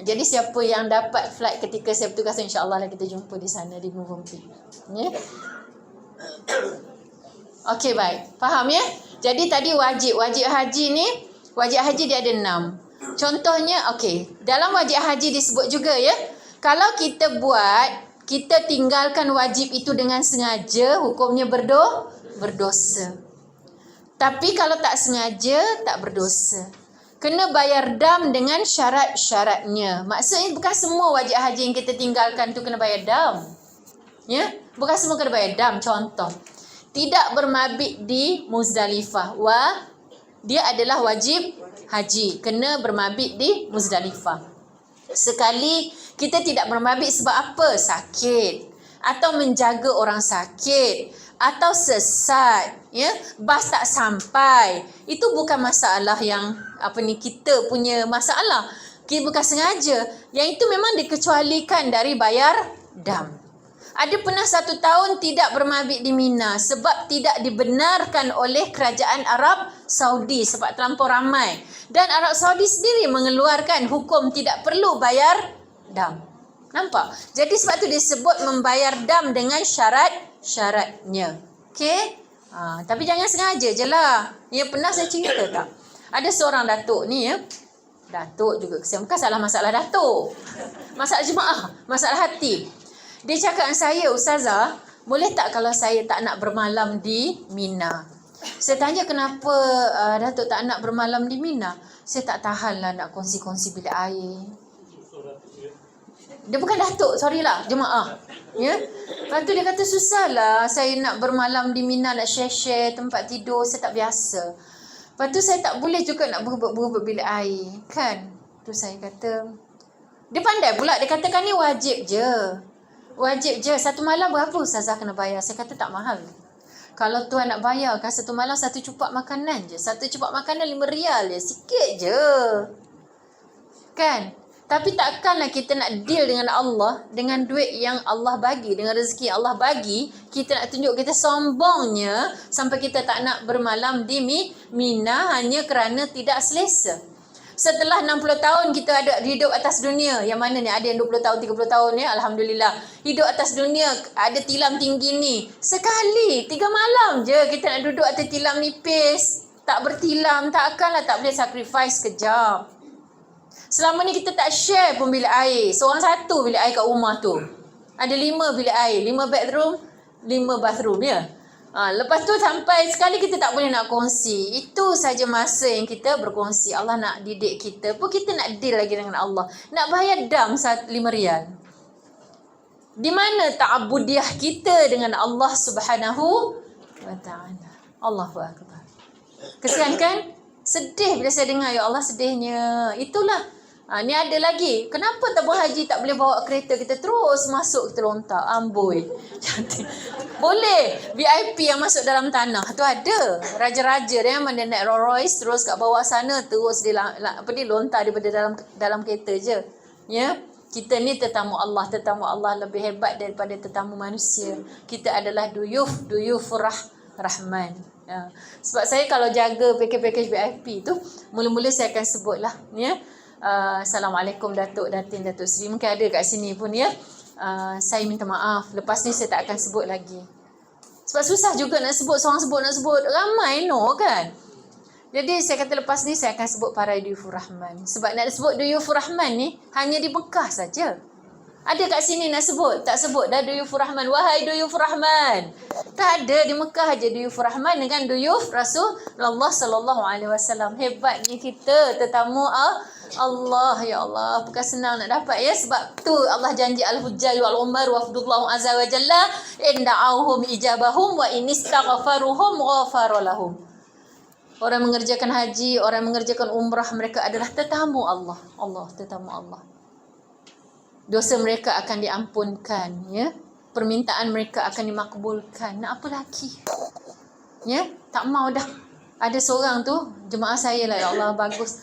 Jadi siapa yang dapat flight ketika saya bertugas, insyaAllah lah kita jumpa di sana di Movenpick, ya. Okey, baik. Faham, ya? Jadi tadi wajib haji ni, wajib haji dia ada 6. Contohnya, okey, dalam wajib haji disebut juga, ya, kalau kita buat, kita tinggalkan wajib itu dengan sengaja, hukumnya berdosa. Tapi kalau tak sengaja, tak berdosa. Kena bayar dam dengan syarat-syaratnya. Maksudnya bukan semua wajib haji yang kita tinggalkan tu kena bayar dam. Ya, bukan semua kena bayar dam. Contoh, tidak bermabit di Muzdalifah. Dia adalah wajib haji, kena bermabit di Muzdalifah. Sekali kita tidak bermabit sebab apa? Sakit, atau menjaga orang sakit, atau sesat, ya, bas tak sampai. Itu bukan masalah yang kita punya masalah. Kita bukan sengaja. Yang itu memang dikecualikan dari bayar dam. Ada pernah 1 tahun tidak bermabit di Mina sebab tidak dibenarkan oleh kerajaan Arab Saudi sebab terlampau ramai. Dan Arab Saudi sendiri mengeluarkan hukum tidak perlu bayar dam. Nampak? Jadi sebab tu disebut membayar dam dengan syarat-syaratnya. Okey? Tapi jangan sengaja je lah. Ya, pernah saya cerita tak? Ada seorang datuk ni, ya. Datuk juga kesian. Bukan salah masalah datuk. Masalah jemaah. Masalah hati. Dia cakap dengan saya, Ustazah, boleh tak kalau saya tak nak bermalam di Mina? Saya tanya kenapa Datuk tak nak bermalam di Mina? Saya tak tahan lah nak kongsi-kongsi bilik air. Dia bukan Datuk, sorry lah, jemaah. Ya? Lepas tu dia kata susah lah saya nak bermalam di Mina, nak share-share tempat tidur, saya tak biasa. Lepas tu saya tak boleh juga nak berebut bilik air. Kan? Tu saya kata, dia pandai pula, dia katakan ni wajib je. Wajib je. 1 malam berapa Ustazah kena bayar? Saya kata tak mahal. Kalau tuan nak bayar kan 1 malam 1 cupak makanan je. 1 cupak makanan RM5 je. Sikit je. Kan? Tapi takkanlah kita nak deal dengan Allah, dengan duit yang Allah bagi, dengan rezeki yang Allah bagi, kita nak tunjuk kita sombongnya sampai kita tak nak bermalam di Mina hanya kerana tidak selesa. Setelah 60 tahun kita ada hidup atas dunia. Yang mana ni? Ada yang 20 tahun, 30 tahun, ya. Alhamdulillah. Hidup atas dunia, ada tilam tinggi ni. Sekali, 3 malam je kita nak duduk atas tilam nipis. Tak bertilam, takkanlah tak boleh sacrifice kejap. Selama ni kita tak share pun bilik air. Seorang 1 bilik air kat rumah tu. Ada 5 bilik air. 5 bedroom, 5 bathroom, ya. Lepas tu sampai sekali kita tak boleh nak kongsi. Itu saja masa yang kita berkongsi. Allah nak didik kita pun kita nak deal lagi dengan Allah. Nak bayar dam RM5. Di mana ta'abudiah kita dengan Allah Subhanahu wa ta'ala. Allahu Akbar. Kesian kan? Sedih bila saya dengar, ya Allah sedihnya. Itulah. Ni ada lagi. Kenapa tabung haji tak boleh bawa kereta kita terus masuk, kita lontar? Amboi. Boleh. VIP yang masuk dalam tanah tu ada. Raja-raja dia mana naik Rolls Royce terus kat bawah sana terus dia lontar daripada dalam kereta je. Ya. Kita ni tetamu Allah lebih hebat daripada tetamu manusia. Kita adalah duyufur Rahman. Ya. Sebab saya kalau jaga package VIP tu, mula-mula saya akan sebutlah, ya. Assalamualaikum Datuk Datin, Datuk Seri. Mungkin ada kat sini pun, ya. saya minta maaf. Lepas ni saya tak akan sebut lagi. Sebab susah juga nak sebut, seorang nak sebut. Ramai kan. Jadi saya kata lepas ni saya akan sebut para Duyufur Rahman. Sebab nak sebut Duyufur Rahman ni hanya di Mekah saja. Ada kat sini nak sebut? Tak sebut dah Duyufur Rahman. Wahai Duyufur Rahman. Tak ada, di Mekah aja Duyufur Rahman dengan Duyuf Rasulullah sallallahu alaihi wasallam. Hebatnya kita tetamu Allah, ya Allah. Bukan senang nak dapat ya. Sebab tu Allah janji al-hujjaj wal umar wafdullahu azza wa jalla in da'awhum ijabahum wa in istaghfaruhum ghafara lahum. Orang mengerjakan haji, orang mengerjakan umrah, mereka adalah tetamu Allah. Tetamu Allah. Dosa mereka akan diampunkan, ya. Permintaan mereka akan dimakbulkan. Nak apa lagi? Ya, tak mau dah. Ada seorang tu, jemaah saya lah, ya Allah, bagus.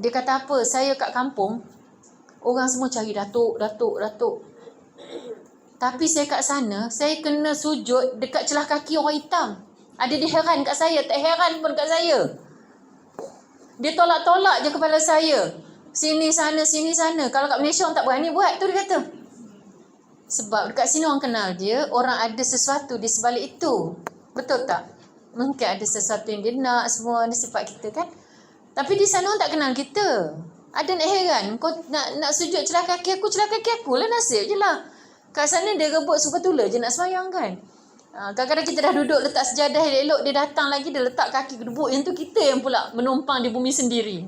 Dia kata apa? Saya kat kampung, orang semua cari datuk. Tapi saya kat sana, saya kena sujud dekat celah kaki orang hitam. Ada dia heran kat saya, tak heran pun kat saya. Dia tolak-tolak je kepala saya. Sini sana. Kalau kat Malaysia orang tak berani buat tu, dia kata. Sebab dekat sini orang kenal dia, orang ada sesuatu di sebalik itu. Betul tak? Mungkin ada sesuatu yang dia nak, semua ni sifat kita kan. Tapi di sana orang tak kenal kita. Ada nak heran, kau nak sujud celah kaki aku lah, nasib je lah. Kat sana dia rebut supatula je nak sembahyang kan. Kadang-kadang kita dah duduk letak sejadah elok, dia datang lagi, dia letak kaki gedebuk. Yang tu kita yang pula menumpang di bumi sendiri.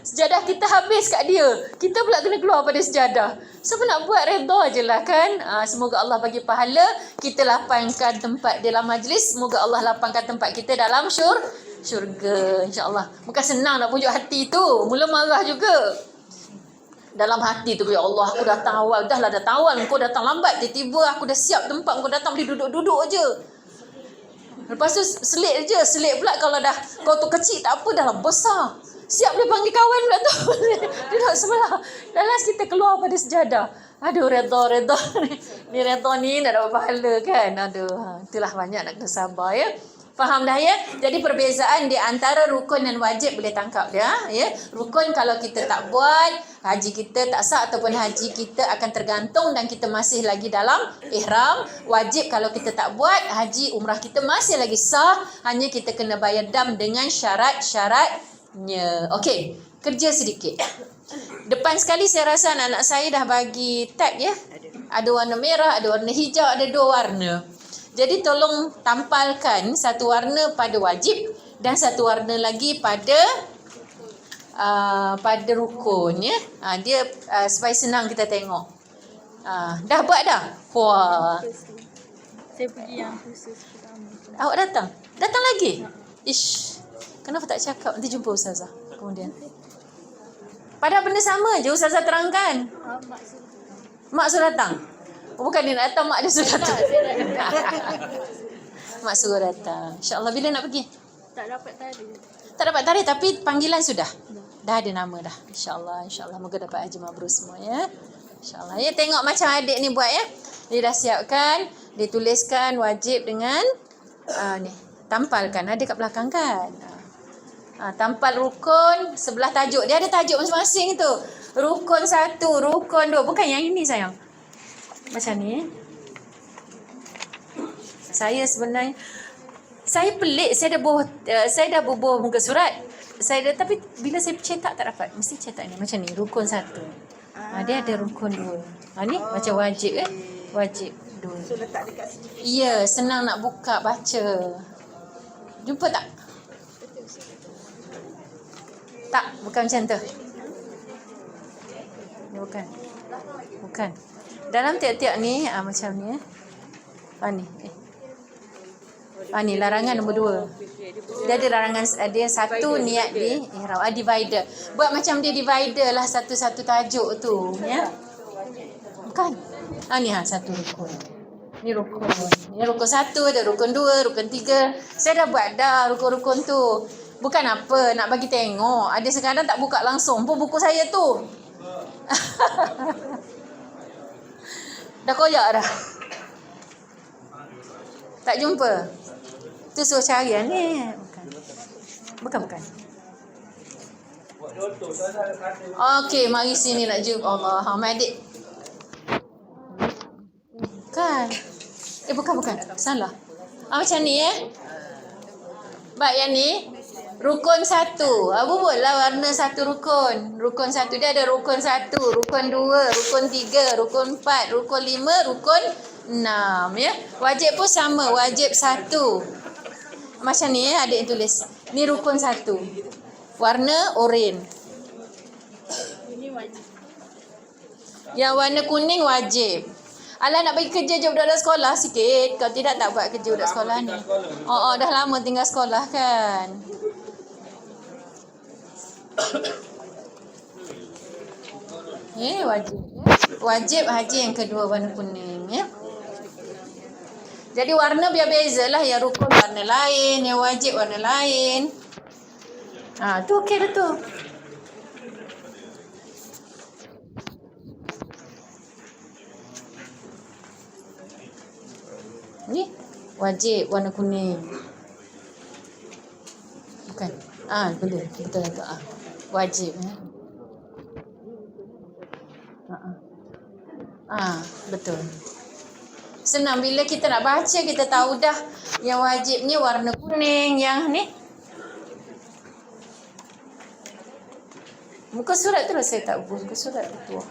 Sejadah kita habis kat dia, kita pula kena keluar pada sejadah. Siapa nak buat, redha je lah kan. Semoga Allah bagi pahala. Kita lapangkan tempat dalam majlis. Semoga Allah lapangkan tempat kita dalam syurga, insyaAllah. Bukan senang nak pujuk hati tu. Mula marah juga dalam hati tu, ya Allah, aku datang awal. Dah lah datang awal, kau datang lambat. Tiba-tiba aku dah siap tempat, kau datang boleh duduk-duduk je. Lepas tu selit je. Selit pula kalau dah kau tu kecil tak apa, dah lah besar. Siap boleh panggil kawan pula tu. Dia duduk sebelah. Dah last kita keluar pada sejadah. Aduh, redha. Ni redha ni nak dapat pahala kan. Aduh, itulah banyak nak kena sabar ya. Faham dah ya? Jadi perbezaan di antara rukun dan wajib boleh tangkap dia ya. Rukun kalau kita tak buat, haji kita tak sah ataupun haji kita akan tergantung dan kita masih lagi dalam ihram. Wajib kalau kita tak buat, haji umrah kita masih lagi sah, hanya kita kena bayar dam dengan syarat-syaratnya. Okey, kerja sedikit. Depan sekali saya rasa anak-anak saya dah bagi tag ya. Ada warna merah, ada warna hijau, ada 2 warna. Jadi tolong tampalkan satu warna pada wajib dan satu warna lagi pada rukun ya. Dia supaya senang kita tengok. Dah buat dah? Wah. Saya pergi yang khusus pertama. Awak datang? Datang lagi? Ish. Kenapa tak cakap? Nanti jumpa Ustazah kemudian. Padahal benda sama je Ustazah terangkan. Mak suruh datang. Bukan dia nak datang, mak dia suruh datang. Mak suruh datang. InsyaAllah bila nak pergi? Tak dapat tarik. Tak dapat tarik tapi panggilan sudah. Dah ada nama dah. InsyaAllah. Moga dapat haji mabrur semua ya. InsyaAllah. Ya, tengok macam adik ni buat ya. Dia dah siapkan. Dia tuliskan wajib dengan ni. Tampalkan. Ada kat belakang kan. Tampal rukun sebelah tajuk. Dia ada tajuk masing-masing tu. Rukun 1, rukun 2. Bukan yang ini sayang. Macam ni. Saya sebenarnya pelik. Saya dah bubuh muka surat. Tapi bila saya cetak tak dapat. Mesti cetak ni macam ni, rukun 1. Dia ada rukun 2. Ni macam wajib kan? Wajib 2. So letak dekat sini. Ya, senang nak buka baca. Jumpa tak? Tak, bukan macam tu. Bukan. Dalam tiap-tiap ni macam ni ni larangan nombor 2. Dia ada larangan, dia 1 niat di ihram, divider. Buat macam dia divider lah satu-satu tajuk tu ya. Bukan. Ni 1 rukun. Ni rukun. Ni rukun 1, ada rukun 2, rukun 3. Saya dah buat dah rukun-rukun tu. Bukan apa, nak bagi tengok. Ada sekadang tak buka langsung pun buku saya tu. Dah koyak dah. Tak jumpa. Tu suruh cari ni. Bukan. Okey, mari sini nak jumpa Allah. Adik. Bukan. Bukan. Salah. Macam ni Baik yang ni. Rukun 1. Buatlah warna satu rukun. Rukun 1 dia ada rukun 1, rukun 2, rukun 3, rukun 4, rukun 5, rukun 6 ya. Wajib pun sama, wajib 1. Macam ni adik tulis. Ni rukun 1. Warna oranye. Ini wajib. Yang warna kuning wajib. Alah nak bagi kerja je budak sekolah sikit. Kalau tidak tak buat kerja budak sekolah ni. Dah lama tinggal sekolah kan. Wajib ya. Wajib haji yang kedua warna kuning ya. Jadi warna biar bezalah, yang rukun warna lain, yang wajib warna lain. Tu okey dah tu. Ni wajib warna kuning. Bukan. Betul tu. Wajib betul. Senang bila kita nak baca, kita tahu dah yang wajib ni warna kuning, yang ni muka surat tu lah saya tak buat. Muka surat tu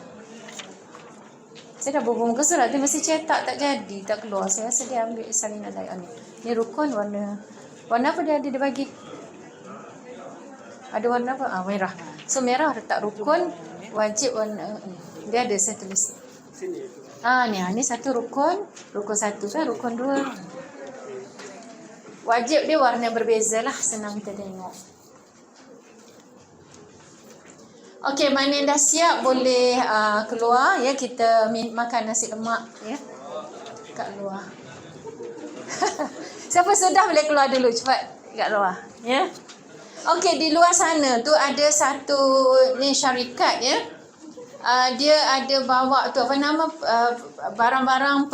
saya dah buat muka surat tu, mesti cetak tak jadi, tak keluar. Saya rasa dia ambil salinan lain ni. Ni rukun warna apa dia bagi? Ada warna apa? Merah. So merah letak rukun, wajib warna dia ada, saya tulis. Ni satu rukun 1 kan, rukun 2. Wajib dia warna berbeza lah, senang kita tengok. Okey, mana yang dah siap boleh keluar ya, kita makan nasi lemak ya. Kat luar. Siapa sudah boleh keluar dulu cepat kat luar ya. Okey, di luar sana tu ada satu ni syarikat ya. Dia ada bawa tu apa nama barang-barang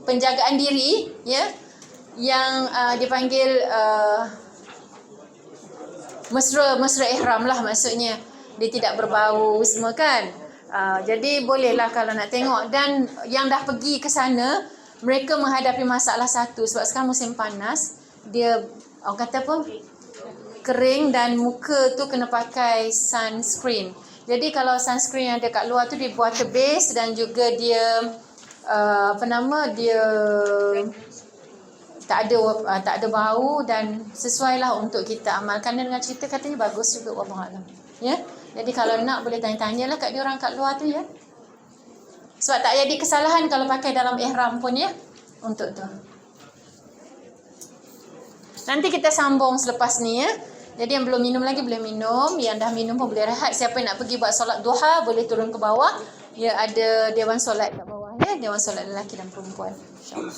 penjagaan diri ya, yang dipanggil mesra ihram lah, maksudnya dia tidak berbau semua kan. Jadi bolehlah kalau nak tengok. Dan yang dah pergi ke sana, mereka menghadapi masalah satu, sebab sekarang musim panas, dia orang kata apa, kering dan muka tu kena pakai sunscreen. Jadi kalau sunscreen yang ada kat luar tu dia water base, dan juga dia dia tak ada bau, dan sesuailah untuk kita amalkan. Dan dengan cerita katanya bagus juga, wallahu alam ya. Jadi kalau nak boleh tanya-tanyalah kat dia orang kat luar tu ya. Sebab tak jadi kesalahan kalau pakai dalam ihram pun ya, untuk tu. Nanti kita sambung selepas ni ya. Jadi yang belum minum lagi boleh minum, yang dah minum pun boleh rehat. Siapa yang nak pergi buat solat duha boleh turun ke bawah. Ya, ada dewan solat kat bawah ya, dewan solat lelaki dan perempuan. InsyaAllah.